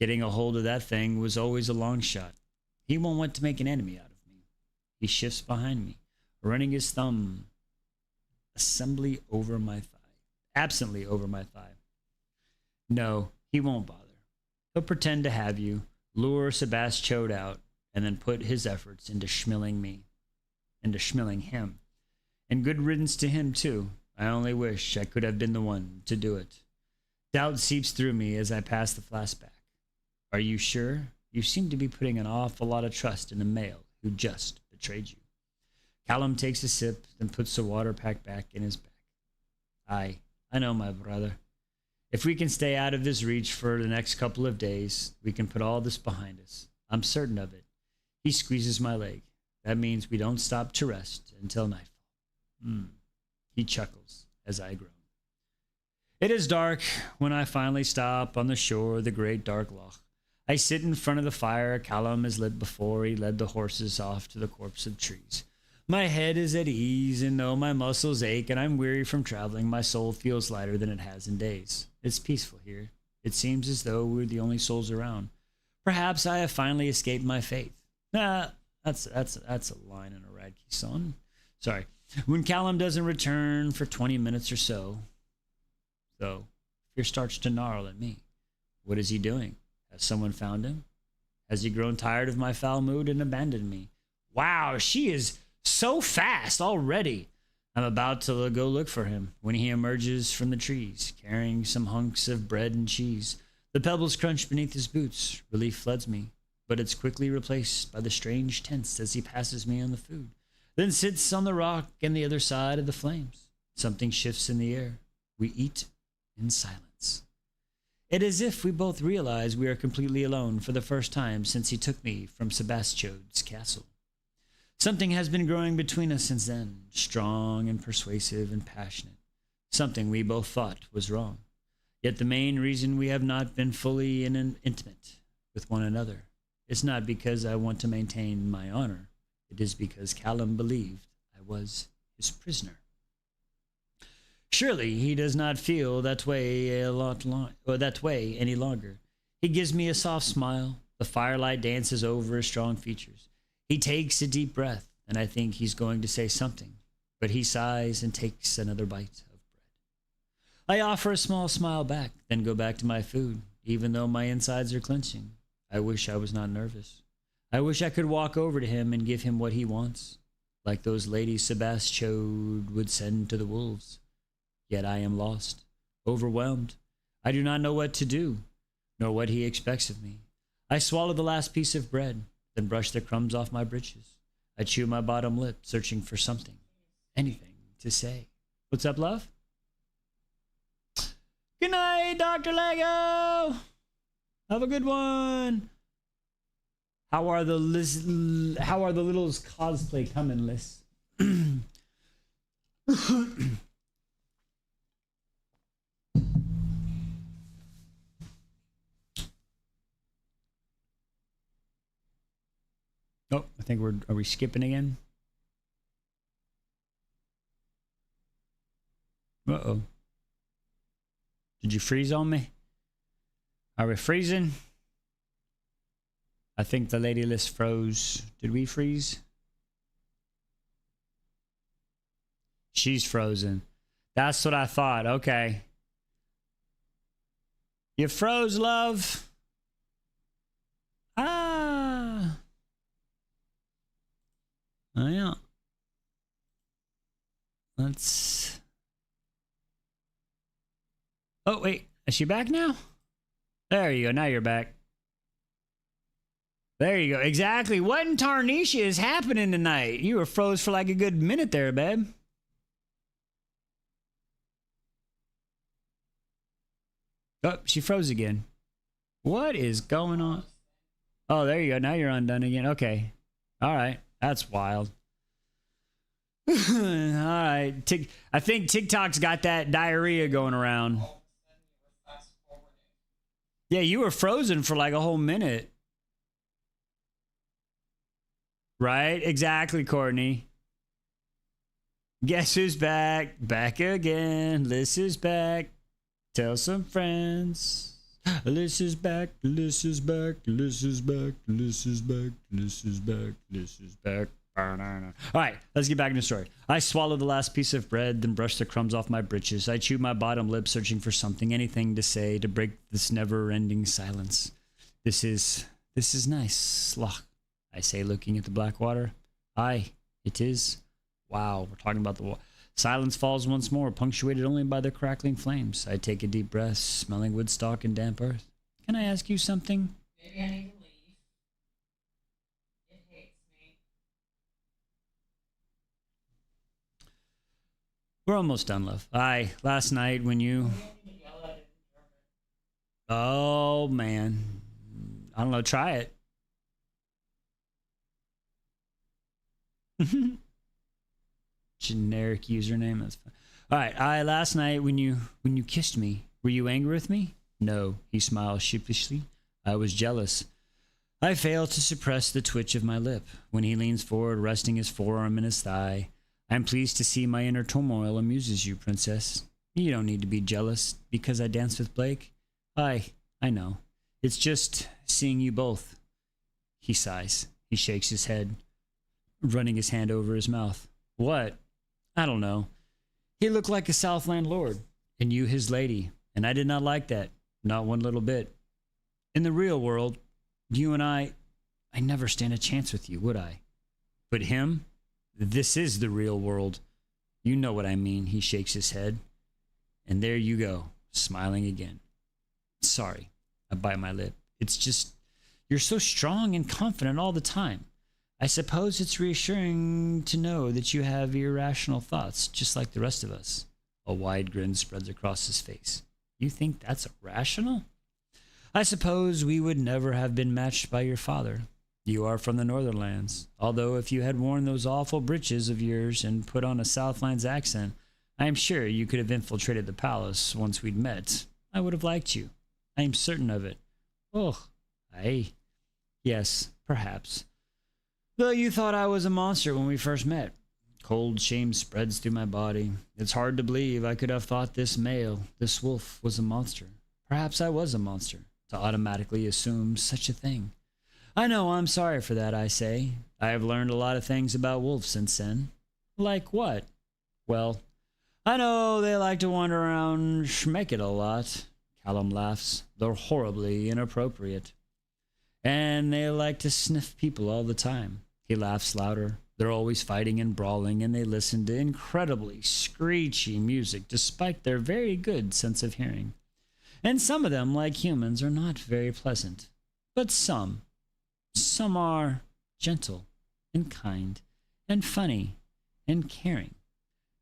A: Getting a hold of that thing was always a long shot. He won't want to make an enemy out of me. He shifts behind me, running his thumb absently over my thigh. No, he won't bother. He'll pretend to have you, lure Sebastian out, and then put his efforts into schmilling him. And good riddance to him, too. I only wish I could have been the one to do it. Doubt seeps through me as I pass the flask back. Are you sure? You seem to be putting an awful lot of trust in a male who just betrayed you. Callum takes a sip, then puts the water pack back in his bag. I know, my brother. If we can stay out of his reach for the next couple of days, we can put all this behind us. I'm certain of it. He squeezes my leg. That means we don't stop to rest until nightfall. He chuckles as I groan. It is dark when I finally stop on the shore of the great dark loch. I sit in front of the fire Callum has lit before he led the horses off to the copse of trees. My head is at ease, and though my muscles ache and I'm weary from traveling, my soul feels lighter than it has in days. It's peaceful here. It seems as though we're the only souls around. Perhaps I have finally escaped my fate. That's a line in a Radke song. Sorry. When Callum doesn't return for 20 minutes or so, though, fear starts to gnarl at me. What is he doing? Has someone found him? Has he grown tired of my foul mood and abandoned me? Wow, she is so fast already. I'm about to go look for him when he emerges from the trees, carrying some hunks of bread and cheese. The pebbles crunch beneath his boots. Relief floods me, but it's quickly replaced by the strange tense as he passes me on the food, then sits on the rock on the other side of the flames. Something shifts in the air. We eat in silence. It is as if we both realize we are completely alone for the first time since he took me from Sebastiod's castle. Something has been growing between us since then, strong and persuasive and passionate. Something we both thought was wrong. Yet the main reason we have not been fully intimate with one another is not because I want to maintain my honor. It is because Callum believed I was his prisoner. Surely he does not feel that way any longer. He gives me a soft smile. The firelight dances over his strong features. He takes a deep breath, and I think he's going to say something, but he sighs and takes another bite of bread. I offer a small smile back, then go back to my food, even though my insides are clenching. I wish I was not nervous. I wish I could walk over to him and give him what he wants, like those ladies Sebastian would send to the wolves. Yet I am lost, overwhelmed. I do not know what to do, nor what he expects of me. I swallow the last piece of bread, then brush the crumbs off my breeches. I chew my bottom lip, searching for something, anything to say. What's up, love? Good night, Dr. Lego. Have a good one. How are the littles cosplay coming, Liz? Oh, I think are we skipping again? Uh-oh. Did you freeze on me? Are we freezing? I think the lady list froze. Did we freeze? She's frozen. That's what I thought. Okay. You froze, love. Ah. Oh, yeah. Let's... Oh, wait. Is she back now? There you go. Now you're back. There you go. Exactly. What in Tarnisha is happening tonight? You were froze for like a good minute there, babe. Oh, she froze again. What is going on? Oh, there you go. Now you're undone again. Okay. All right. That's wild. All right. I think TikTok's got that diarrhea going around. Yeah, you were frozen for like a whole minute. Right? Exactly, Courtney. Guess who's back? Back again. Liz is back. Tell some friends. Liz is back. Liz is back. Liz is back. Liz is back. Liz is back. Liz is back. All right, let's get back into the story. I swallowed the last piece of bread, then brushed the crumbs off my britches. I chewed my bottom lip, searching for something, anything to say to break this never-ending silence. This is nice, Sloch, I say, looking at the black water. Aye, it is. Wow, we're talking about the water. Silence falls once more, punctuated only by the crackling flames. I take a deep breath, smelling woodstock and damp earth. Can I ask you something?
B: Maybe I need to leave. It hates me.
A: We're almost done, love. Aye, last night when you... Oh, man. I don't know, try it. Generic username. That's fine. All right. Last night when you kissed me, were you angry with me? No. He smiles sheepishly. I was jealous. I fail to suppress the twitch of my lip when he leans forward, resting his forearm in his thigh. I'm pleased to see my inner turmoil amuses you, princess. You don't need to be jealous because I danced with Blake. I know. It's just seeing you both. He sighs. He shakes his head, running his hand over his mouth. What? I don't know. He looked like a Southland lord, and you his lady, and I did not like that, not one little bit. In the real world, you and I never stand a chance with you, would I? But him? This is the real world. You know what I mean, he shakes his head. And there you go, smiling again. Sorry, I bite my lip. It's just, you're so strong and confident all the time. I suppose it's reassuring to know that you have irrational thoughts, just like the rest of us. A wide grin spreads across his face. You think that's irrational? I suppose we would never have been matched by your father. You are from the northern lands, although if you had worn those awful breeches of yours and put on a Southlands accent, I am sure you could have infiltrated the palace once we'd met. I would have liked you. I am certain of it. Oh, aye. Yes, perhaps. Though you thought I was a monster when we first met. Cold shame spreads through my body. It's hard to believe I could have thought this male, this wolf, was a monster. Perhaps I was a monster, to automatically assume such a thing. I know, I'm sorry for that, I say. I have learned a lot of things about wolves since then. Like what? Well, I know they like to wander around Schmeckett a lot. Callum laughs. They're horribly inappropriate. And they like to sniff people all the time. He laughs louder. They're always fighting and brawling, and they listen to incredibly screechy music despite their very good sense of hearing. And some of them, like humans, are not very pleasant. But some are gentle and kind and funny and caring.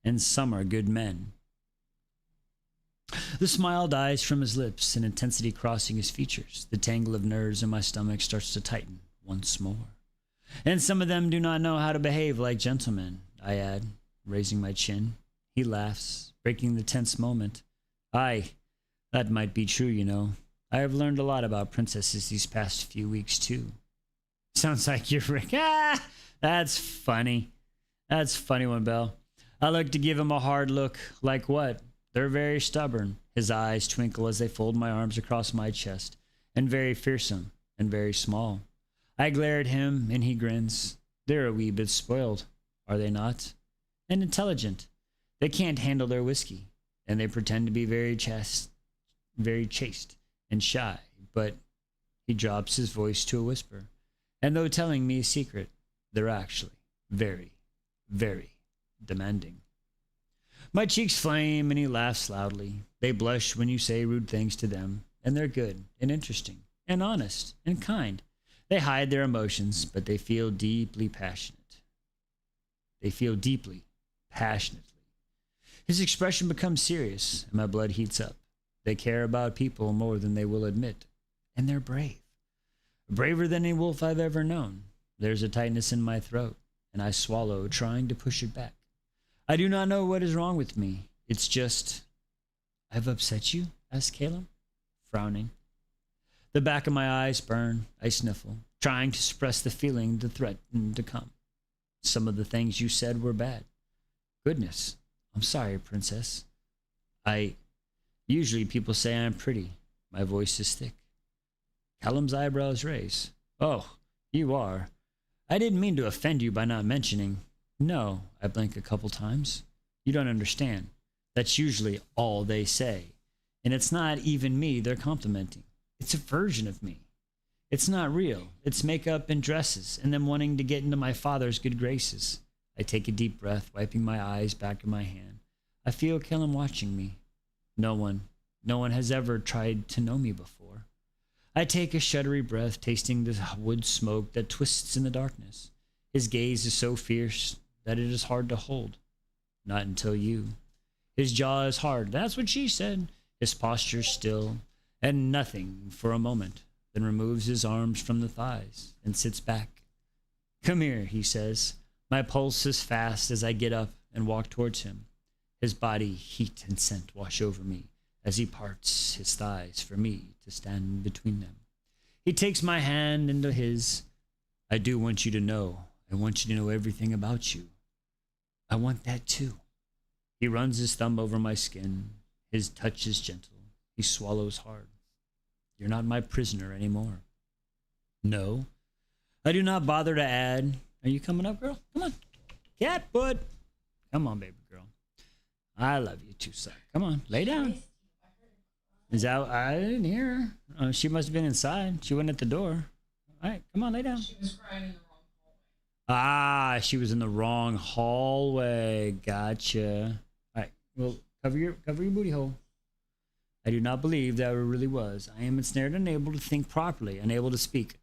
A: And some are good men. The smile dies from his lips, an intensity crossing his features. The tangle of nerves in my stomach starts to tighten once more. And some of them do not know how to behave like gentlemen, I add, raising my chin. He laughs, breaking the tense moment. Aye, that might be true, you know. I have learned a lot about princesses these past few weeks, too. Sounds like you're Rick. Ah, that's funny. That's a funny one, Belle. I look to give him a hard look. Like what? They're very stubborn. His eyes twinkle as they fold my arms across my chest, and very fearsome and very small. I glare at him, and he grins. They're a wee bit spoiled, are they not? And intelligent. They can't handle their whiskey, and they pretend to be very chaste and shy, but he drops his voice to a whisper. And though telling me a secret, they're actually very, very demanding. My cheeks flame, and he laughs loudly. They blush when you say rude things to them, and they're good and interesting and honest and kind. They hide their emotions, but they feel deeply passionate. They feel deeply, passionately. His expression becomes serious, and my blood heats up. They care about people more than they will admit, and they're brave. Braver than any wolf I've ever known. There's a tightness in my throat, and I swallow, trying to push it back. I do not know what is wrong with me. It's just... I've upset you? Asked Caleb, frowning. The back of my eyes burn. I sniffle, trying to suppress the feeling that threatened to come. Some of the things you said were bad. Goodness, I'm sorry, Princess. Usually people say I'm pretty. My voice is thick. Callum's eyebrows raise. Oh, you are. I didn't mean to offend you by not mentioning. No, I blink a couple times. You don't understand. That's usually all they say. And it's not even me they're complimenting. It's a version of me. It's not real. It's makeup and dresses and them wanting to get into my father's good graces. I take a deep breath, wiping my eyes back in my hand. I feel Callum watching me. No one has ever tried to know me before. I take a shuddery breath, tasting the wood smoke that twists in the darkness. His gaze is so fierce that it is hard to hold. Not until you. His jaw is hard. That's what she said. His posture still, and nothing for a moment, then removes his arms from the thighs and sits back. Come here, he says. My pulse is fast as I get up and walk towards him. His body, heat and scent wash over me as he parts his thighs for me to stand between them. He takes my hand into his. I do want you to know. I want you to know everything about you. I want that too. He runs his thumb over my skin. His touch is gentle. He swallows hard. You're not my prisoner anymore. No. I do not bother to add. Are you coming up, girl? Come on. Cat foot. Come on, baby girl. I love you too, son. Come on, lay down. Is that? I didn't hear her. She must have been inside. She went at the door. All right, come on, lay down.
B: She was crying in the wrong hallway.
A: Ah, she was in the wrong hallway. Gotcha. All right, well, cover your booty hole. I do not believe that it really was. I am ensnared, unable to think properly, unable to speak.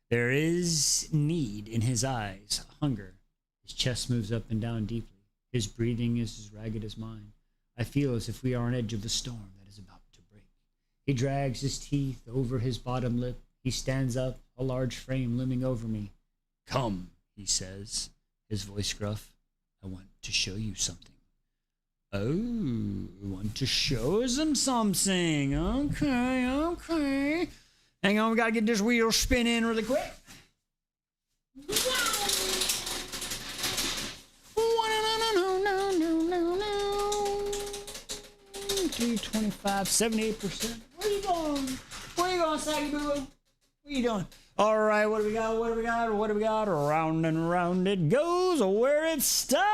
A: There is need in his eyes, hunger. His chest moves up and down deeply. His breathing is as ragged as mine. I feel as if we are on edge of the storm that is about to break. He drags his teeth over his bottom lip. He stands up, a large frame looming over me. Come, he says, his voice gruff. I want to show you something. Oh, want to show them something. Okay. Hang on, we gotta get this wheel spinning really quick. 325, 78%. Where you going? Where you going, Saggy Boo? What are you doing? All right, what do we got? What do we got? What do we got? Round and round it goes where it stops.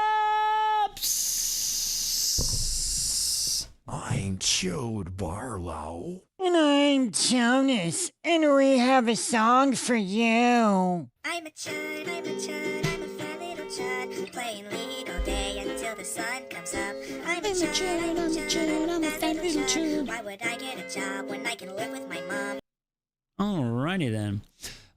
F: I'm Chode Barlow.
G: And I'm Jonas, and we have a song for you.
H: I'm a chud, I'm a chud, I'm a fat little chud, playing league all day until the sun comes up. I'm a chud, I'm a chud, I'm a fat little chud. Why would I get a job when I can live with my mom?
A: Alrighty then.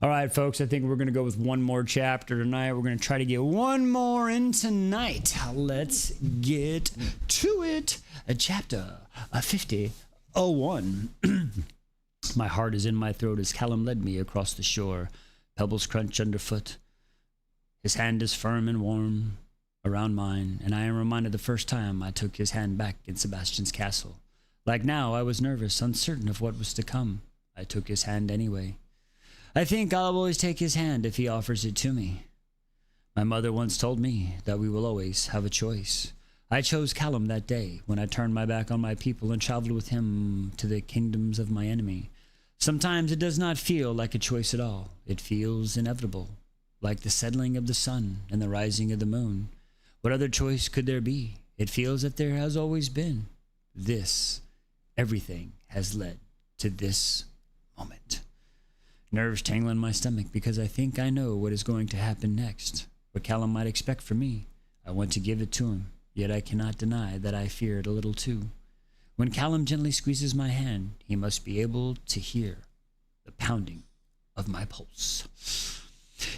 A: All right, folks, I think we're going to go with one more chapter tonight. We're going to try to get one more in tonight. Let's get to it. Chapter 50:01. My heart is in my throat as Callum led me across the shore. Pebbles crunch underfoot. His hand is firm and warm around mine, and I am reminded the first time I took his hand back in Sebastian's castle. Like now, I was nervous, uncertain of what was to come. I took his hand anyway. I think I'll always take his hand if he offers it to me. My mother once told me that we will always have a choice. I chose Callum that day when I turned my back on my people and traveled with him to the kingdoms of my enemy. Sometimes it does not feel like a choice at all. It feels inevitable, like the settling of the sun and the rising of the moon. What other choice could there be? It feels that there has always been. Everything has led to this moment. Nerves tingle in my stomach because I think I know what is going to happen next, what Callum might expect from me. I want to give it to him, yet I cannot deny that I fear it a little too. When Callum gently squeezes my hand, he must be able to hear the pounding of my pulse.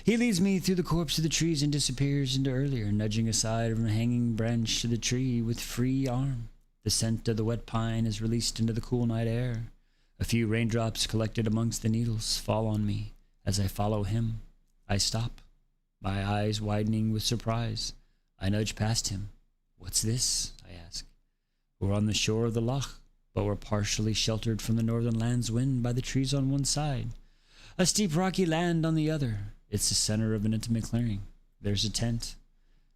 A: He leads me through the corpse of the trees and disappears into earlier, nudging aside from a hanging branch to the tree with free arm. The scent of the wet pine is released into the cool night air. A few raindrops collected amongst the needles fall on me. As I follow him, I stop, my eyes widening with surprise. I nudge past him. What's this? I ask. We're on the shore of the loch, but we're partially sheltered from the northern land's wind by the trees on one side, a steep rocky land on the other. It's the center of an intimate clearing. There's a tent.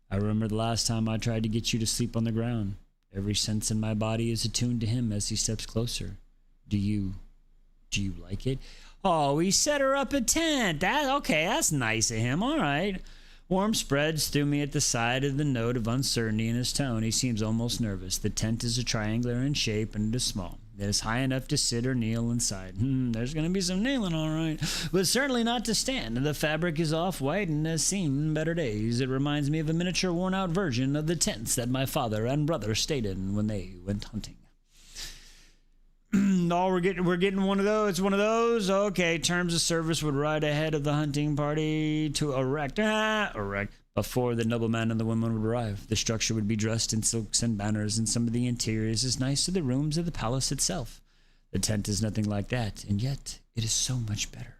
A: I remember the last time I tried to get you to sleep on the ground. Every sense in my body is attuned to him as he steps closer. Do you like it? Oh, he set her up a tent. That's nice of him. All right. Warm spreads through me at the side of the note of uncertainty in his tone. He seems almost nervous. The tent is a triangular in shape and it is small. It is high enough to sit or kneel inside. There's going to be some kneeling, all right. But certainly not to stand. The fabric is off-white and has seen better days. It reminds me of a miniature worn-out version of the tents that my father and brother stayed in when they went hunting. Oh, we're getting one of those. One of those. Okay, terms of service would ride ahead of the hunting party to erect before the nobleman and the woman would arrive. The structure would be dressed in silks and banners, and some of the interiors as nice as the rooms of the palace itself. The tent is nothing like that, and yet it is so much better.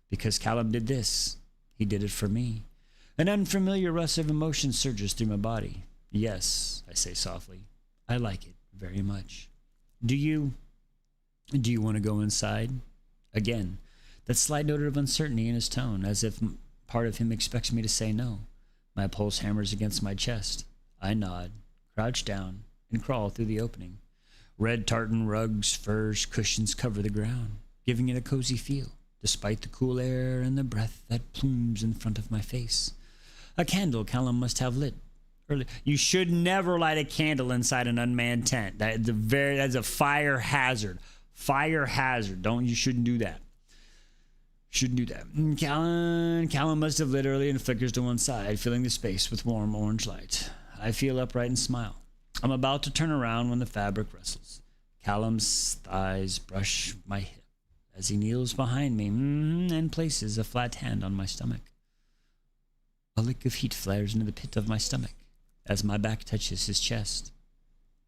A: Because Callum did this. He did it for me. An unfamiliar rush of emotion surges through my body. Yes, I say softly. I like it very much. Do you want to go inside? Again, that slight note of uncertainty in his tone, as if part of him expects me to say no. My pulse hammers against my chest. I nod, crouch down, and crawl through the opening. Red tartan rugs, furs, cushions cover the ground, giving it a cozy feel, despite the cool air and the breath that plumes in front of my face. A candle Callum must have lit early. You should never light a candle inside an unmanned tent. That's a fire hazard. Fire hazard. You shouldn't do that. Shouldn't do that. Callum must have lit early and flickers to one side, filling the space with warm orange light. I feel upright and smile. I'm about to turn around when the fabric rustles. Callum's thighs brush my hip as he kneels behind me and places a flat hand on my stomach. A lick of heat flares into the pit of my stomach as my back touches his chest.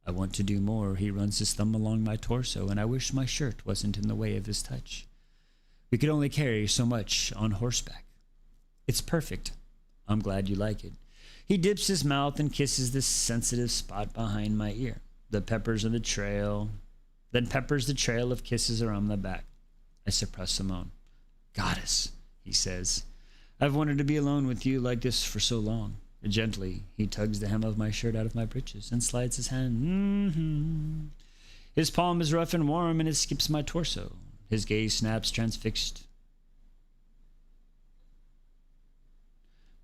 A: I want to do more. He runs his thumb along my torso, and I wish my shirt wasn't in the way of his touch. We could only carry so much on horseback. It's perfect. I'm glad you like it. He dips his mouth and kisses this sensitive spot behind my ear. Then peppers the trail of kisses around my back. I suppress a moan. Goddess, he says. I've wanted to be alone with you like this for so long. Gently, he tugs the hem of my shirt out of my breeches and slides his hand. His palm is rough and warm, and it skips my torso. His gaze snaps transfixed.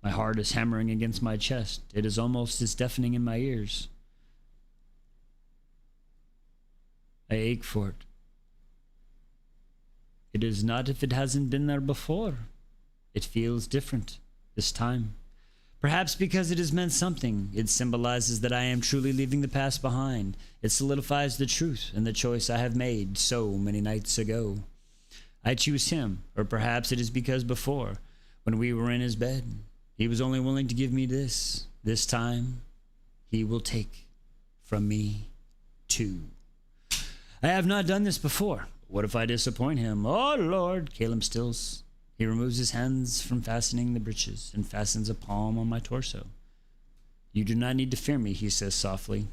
A: My heart is hammering against my chest. It is almost as deafening in my ears. I ache for it. It is not if it hasn't been there before. It feels different this time. Perhaps because it has meant something. It symbolizes that I am truly leaving the past behind. It solidifies the truth and the choice I have made so many nights ago. I choose him, or perhaps it is because before, when we were in his bed, he was only willing to give me this. This time, he will take from me too. I have not done this before. What if I disappoint him? Oh, Lord, Caleb stills. He removes his hands from fastening the breeches and fastens a palm on my torso. You do not need to fear me, he says softly.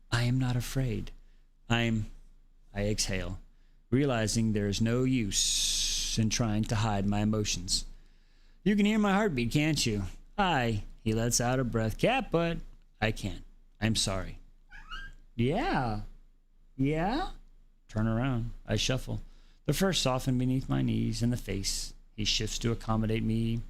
A: I am not afraid. I exhale, realizing there is no use in trying to hide my emotions. You can hear my heartbeat, can't you? He lets out a breath. Cat, but I can't. I'm sorry. Yeah? Turn around. I shuffle. The fur softened beneath my knees and the face. He shifts to accommodate me.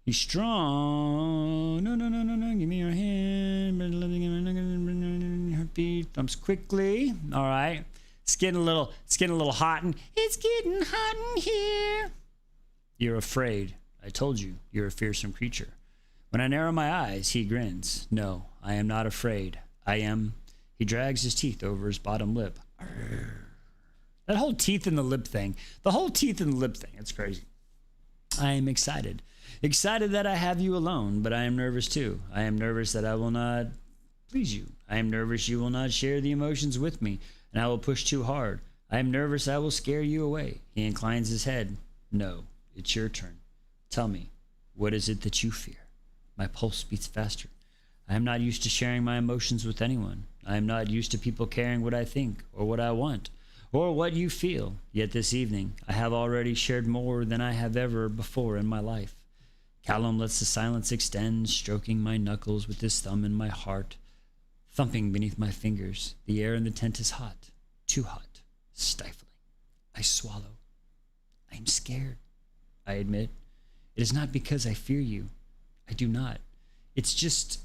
A: He's strong. No. Give me your hand. Heartbeat. Thumps quickly. All right. It's getting a little hot it's getting hot in here. You're afraid. I told you, you're a fearsome creature. When I narrow my eyes, he grins. No, I am not afraid. I am. He drags his teeth over his bottom lip. That whole teeth in the lip thing. The whole teeth in the lip thing. It's crazy. I am excited. Excited that I have you alone, but I am nervous too. I am nervous that I will not please you. I am nervous you will not share the emotions with me, and I will push too hard. I am nervous I will scare you away. He inclines his head. No, it's your turn. Tell me, what is it that you fear? My pulse beats faster. I am not used to sharing my emotions with anyone. I am not used to people caring what I think or what I want or what you feel. Yet this evening, I have already shared more than I have ever before in my life. Callum lets the silence extend, stroking my knuckles with his thumb in my heart, thumping beneath my fingers. The air in the tent is hot, too hot, stifling. I swallow. I am scared, I admit. It is not because I fear you. I do not. It's just,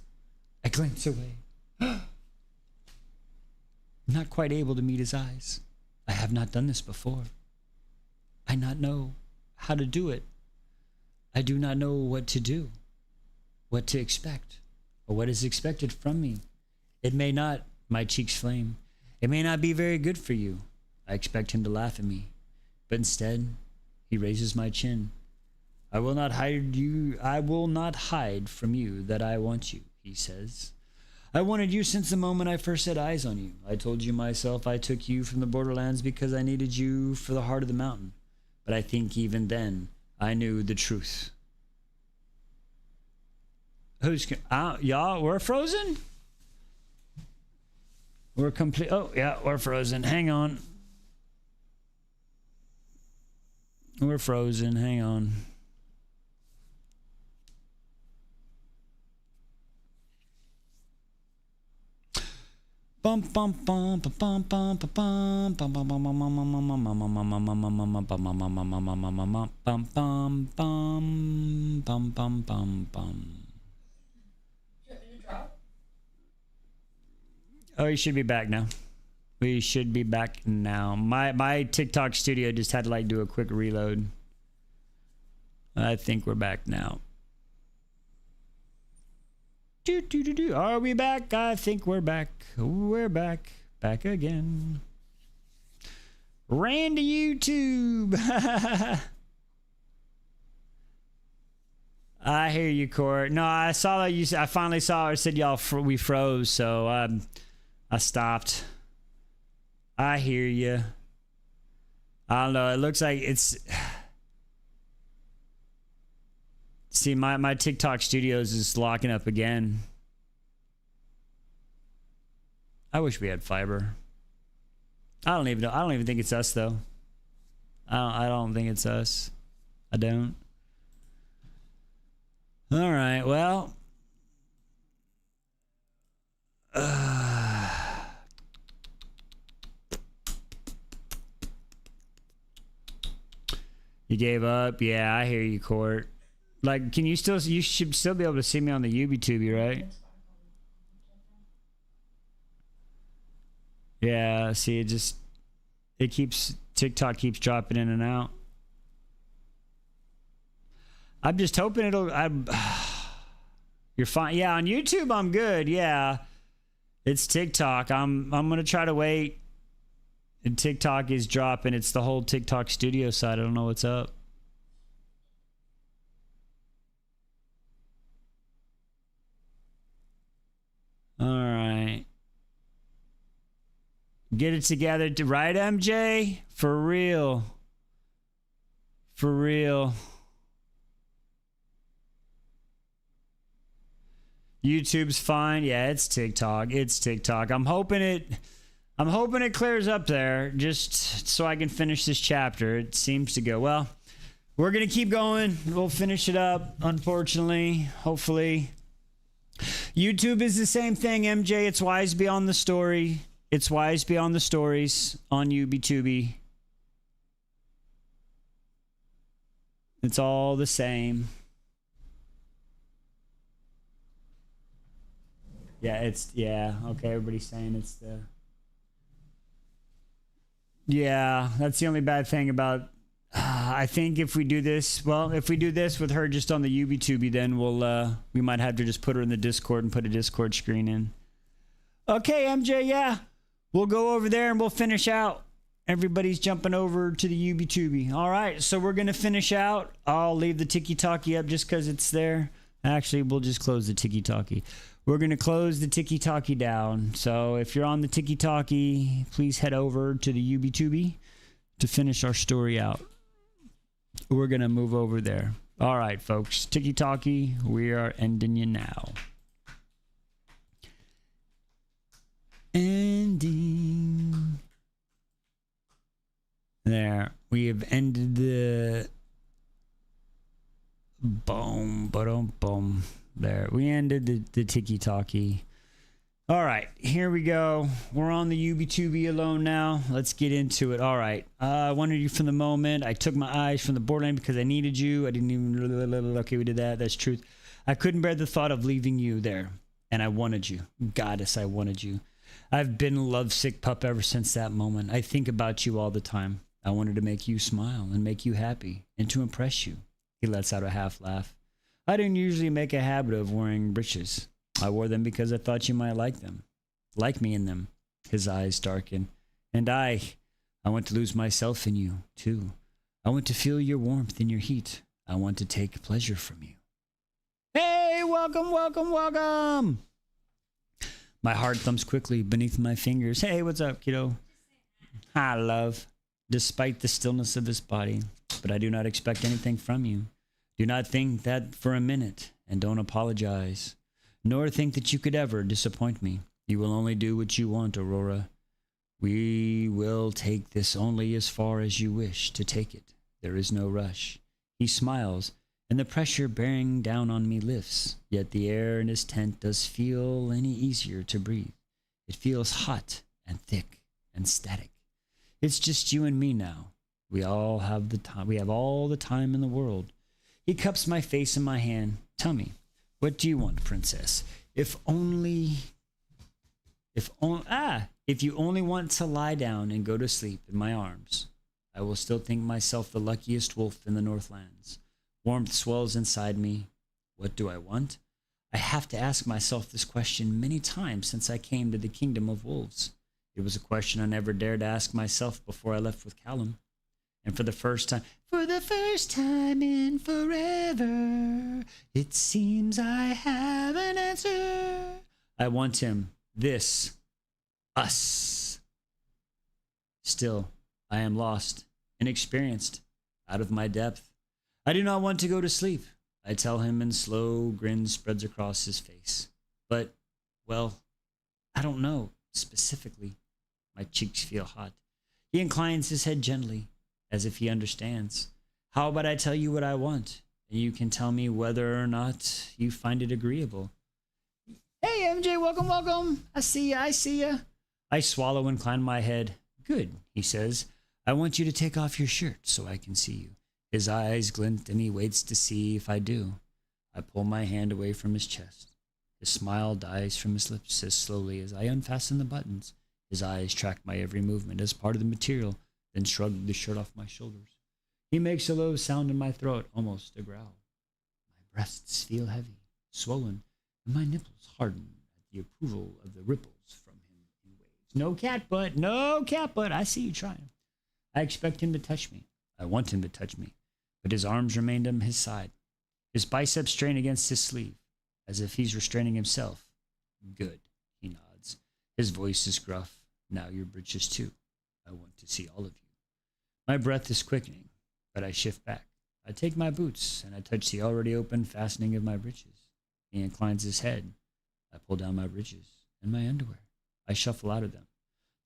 A: I glance away. I'm not quite able to meet his eyes. I have not done this before. I not know how to do it. I do not know what to do, what to expect, or what is expected from me. It may not, my cheeks flame. It may not be very good for you. I expect him to laugh at me, but instead, he raises my chin. I will not hide from you that I want you, he says. I wanted you since the moment I first set eyes on you. I told you myself I took you from the borderlands because I needed you for the heart of the mountain. But I think even then, I knew the truth. Y'all, we're frozen? We're complete. Oh, yeah, we're frozen. Hang on. We're frozen. Hang on. Bum bum bum bum bum bum bum bum bum bum bum bum bum bum. Oh, you should be back now. We should be back now. My TikTok studio just had to like do a quick reload. I think we're back now. Are we back? I think we're back. We're back. Back again. Ran to YouTube. I hear you, Court. No, I saw that you. I finally saw it. Said y'all we froze, so I stopped. I hear you. I don't know. It looks like it's. See, my TikTok studios is locking up again. I wish we had fiber. I don't even know. I don't even think it's us though. I don't think it's us. I don't. All right. Well. You gave up? Yeah, I hear you, Court. Like, you should still be able to see me on the UbiTuber, right? Yeah, see, TikTok keeps dropping in and out. I'm just hoping you're fine. Yeah, on YouTube, I'm good. Yeah, it's TikTok. I'm going to try to wait. And TikTok is dropping. It's the whole TikTok studio side. I don't know what's up. All right. Get it together, right, MJ? For real. For real. YouTube's fine. Yeah, it's TikTok. It's TikTok. I'm hoping it clears up there just so I can finish this chapter. It seems to go well. We're going to keep going. We'll finish it up, unfortunately. Hopefully. YouTube is the same thing, MJ. It's wise beyond the story. It's wise beyond the stories on UbiTuber. It's all the same. Yeah, okay, everybody's saying it's the... Yeah, that's the only bad thing about... I think if we do this, with her just on the UbiTuber, then we might have to just put her in the Discord and put a Discord screen in. Okay, MJ, yeah. We'll go over there and we'll finish out. Everybody's jumping over to the UB2B. All right, so we're going to finish out. I'll leave the tiki-talkie up just because it's there. Actually, we'll just close the tiki-talkie. We're going to close the tiki-talkie down. So if you're on the tiki-talkie, please head over to the UB2B to finish our story out. We're going to move over there. All right, folks. Tiki-talkie, we are ending you now. Ending. There. We have ended the... Boom, ba-dum, boom. There. We ended the tiki-talkie. All right, here we go. We're on the UB2B alone now. Let's get into it. All right. I wanted you from the moment. I took my eyes from the borderland because I needed you. I didn't even... Okay, we did that. That's truth. I couldn't bear the thought of leaving you there. And I wanted you. Goddess, I wanted you. I've been a lovesick pup ever since that moment. I think about you all the time. I wanted to make you smile and make you happy and to impress you. He lets out a half laugh. I didn't usually make a habit of wearing breeches. I wore them because I thought you might like them. Like me in them. His eyes darken. And I want to lose myself in you, too. I want to feel your warmth and your heat. I want to take pleasure from you. Hey, welcome, welcome, welcome! My heart thumps quickly beneath my fingers. Hey, what's up, kiddo? Hi, love. Despite the stillness of this body, but I do not expect anything from you. Do not think that for a minute, and don't apologize, nor think that you could ever disappoint me. You will only do what you want, Aurora. We will take this only as far as you wish to take it. There is no rush. He smiles, and the pressure bearing down on me lifts, yet the air in his tent does feel any easier to breathe. It feels hot and thick and static. It's just you and me now. We all have the time. We have all the time in the world. He cups my face in my hand. Tell me, what do you want, princess? If you only want to lie down and go to sleep in my arms, I will still think myself the luckiest wolf in the Northlands. Warmth swells inside me. What do I want? I have to ask myself this question many times since I came to the kingdom of wolves. It was a question I never dared ask myself before I left with Callum. And for the first time in forever, it seems I have an answer. I want him. This. Us. Still, I am lost, inexperienced, out of my depth. I do not want to go to sleep, I tell him, and slow grin spreads across his face. But, well, I don't know specifically. My cheeks feel hot. He inclines his head gently, as if he understands. How about I tell you what I want, and you can tell me whether or not you find it agreeable. Hey, MJ, welcome, welcome. I see ya. I swallow and incline my head. Good, he says. I want you to take off your shirt so I can see you. His eyes glint, and he waits to see if I do. I pull my hand away from his chest. His smile dies from his lips as slowly as I unfasten the buttons. His eyes track my every movement as part of the material, then shrug the shirt off my shoulders. He makes a low sound in my throat, almost a growl. My breasts feel heavy, swollen, and my nipples harden at the approval of the ripples from him in waves. No cat butt, I see you trying. I expect him to touch me. I want him to touch me, but his arms remained on his side. His biceps strain against his sleeve, as if he's restraining himself. Good, he nods. His voice is gruff. Now your breeches too. I want to see all of you. My breath is quickening, but I shift back. I take my boots, and I touch the already open fastening of my breeches. He inclines his head. I pull down my breeches and my underwear. I shuffle out of them.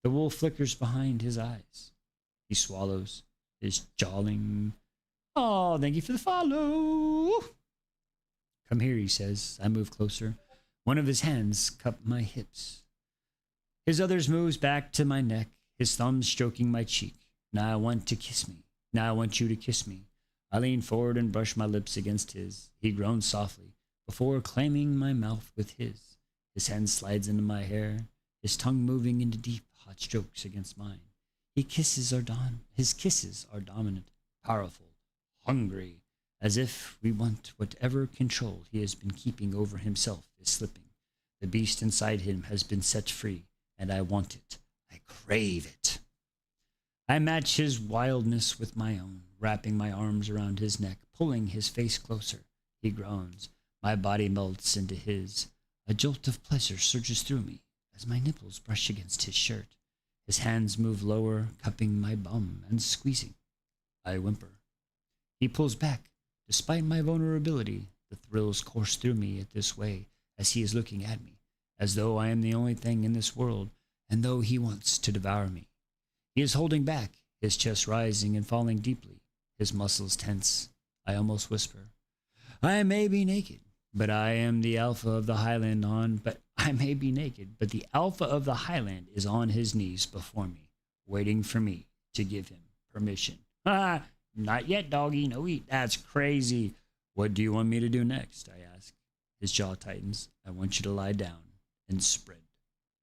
A: The wool flickers behind his eyes. He swallows, his jawling. Oh, thank you for the follow. Come here, he says. I move closer. One of his hands cup my hips. His others moves back to my neck, his thumbs stroking my cheek. Now I want to kiss me. Now I want you to kiss me. I lean forward and brush my lips against his. He groans softly before claiming my mouth with his. His hand slides into my hair, his tongue moving into deep, hot strokes against mine. His kisses are dominant, powerful, hungry, as if we want whatever control he has been keeping over himself is slipping. The beast inside him has been set free, and I want it. I crave it. I match his wildness with my own, wrapping my arms around his neck, pulling his face closer. He groans. My body melts into his. A jolt of pleasure surges through me as my nipples brush against his shirt. His hands move lower, cupping my bum and squeezing. I whimper. He pulls back. Despite my vulnerability, the thrills course through me at this way as he is looking at me, as though I am the only thing in this world, and though he wants to devour me. He is holding back, his chest rising and falling deeply, his muscles tense. I almost whisper, I may be naked, but I am the alpha of the highland I may be naked, but the alpha of the highland is on his knees before me, waiting for me to give him permission. Ah, not yet, doggy, no eat. That's crazy. What do you want me to do next? I ask. His jaw tightens. I want you to lie down and spread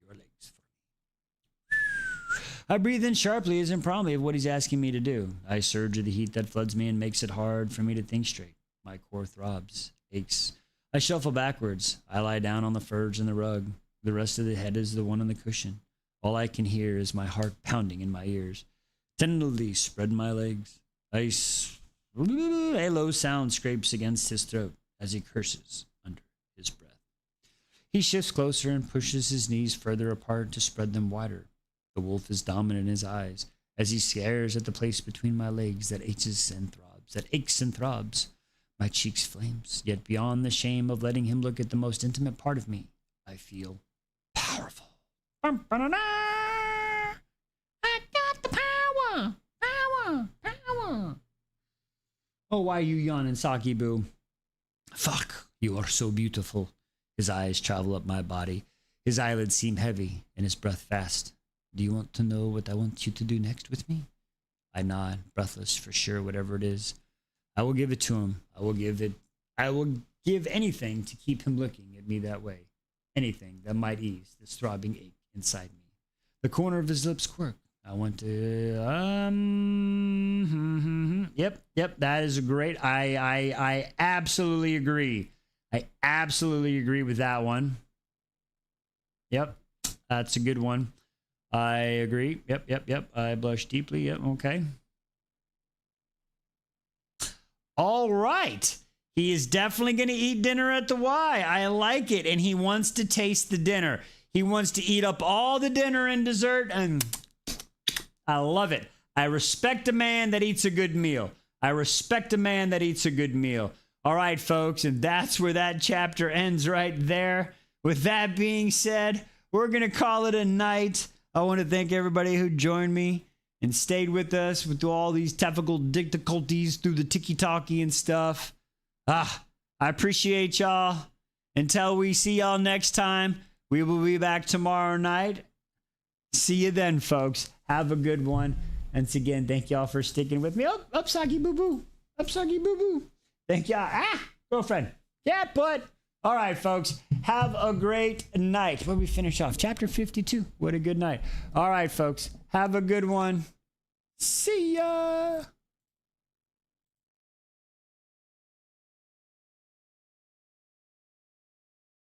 A: your legs for me. I breathe in sharply as impromptu of what he's asking me to do. I surge with the heat that floods me and makes it hard for me to think straight. My core throbs, aches. I shuffle backwards. I lie down on the furs and the rug. The rest of the head is the one on the cushion. All I can hear is my heart pounding in my ears. Tenderly spread my legs. A low sound scrapes against his throat as he curses under his breath. He shifts closer and pushes his knees further apart to spread them wider. The wolf is dominant in his eyes as he stares at the place between my legs that aches and throbs. My cheeks flames, yet beyond the shame of letting him look at the most intimate part of me, I feel powerful. I got the power! Power! Oh, why are you yawning, Saki Boo? Fuck, you are so beautiful. His eyes travel up my body. His eyelids seem heavy and his breath fast. Do you want to know what I want you to do next with me? I nod, breathless for sure, whatever it is. I will give it to him. I will give anything to keep him looking at me that way. Anything that might ease this throbbing ache inside me. The corner of his lips quirk. I want to, yep, that is great. I absolutely agree. I absolutely agree with that one. Yep, that's a good one. I agree. Yep. I blush deeply. Yep, okay. All right. He is definitely going to eat dinner at the Y. I like it. And he wants to taste the dinner. He wants to eat up all the dinner and dessert. And I love it. I respect a man that eats a good meal. All right, folks. And that's where that chapter ends right there. With that being said, we're going to call it a night. I want to thank everybody who joined me and stayed with us with all these technical difficulties through the tiki-talkie and stuff. I appreciate y'all. Until we see y'all next time, we will be back tomorrow night. See you then, folks. Have a good one. Once again, thank y'all for sticking with me. Up, Soggy Boo-Boo. Thank y'all. Girlfriend. Yeah, but. All right, folks. Have a great night. When we finish off, chapter 52. What a good night. All right, folks. Have a good one. See ya.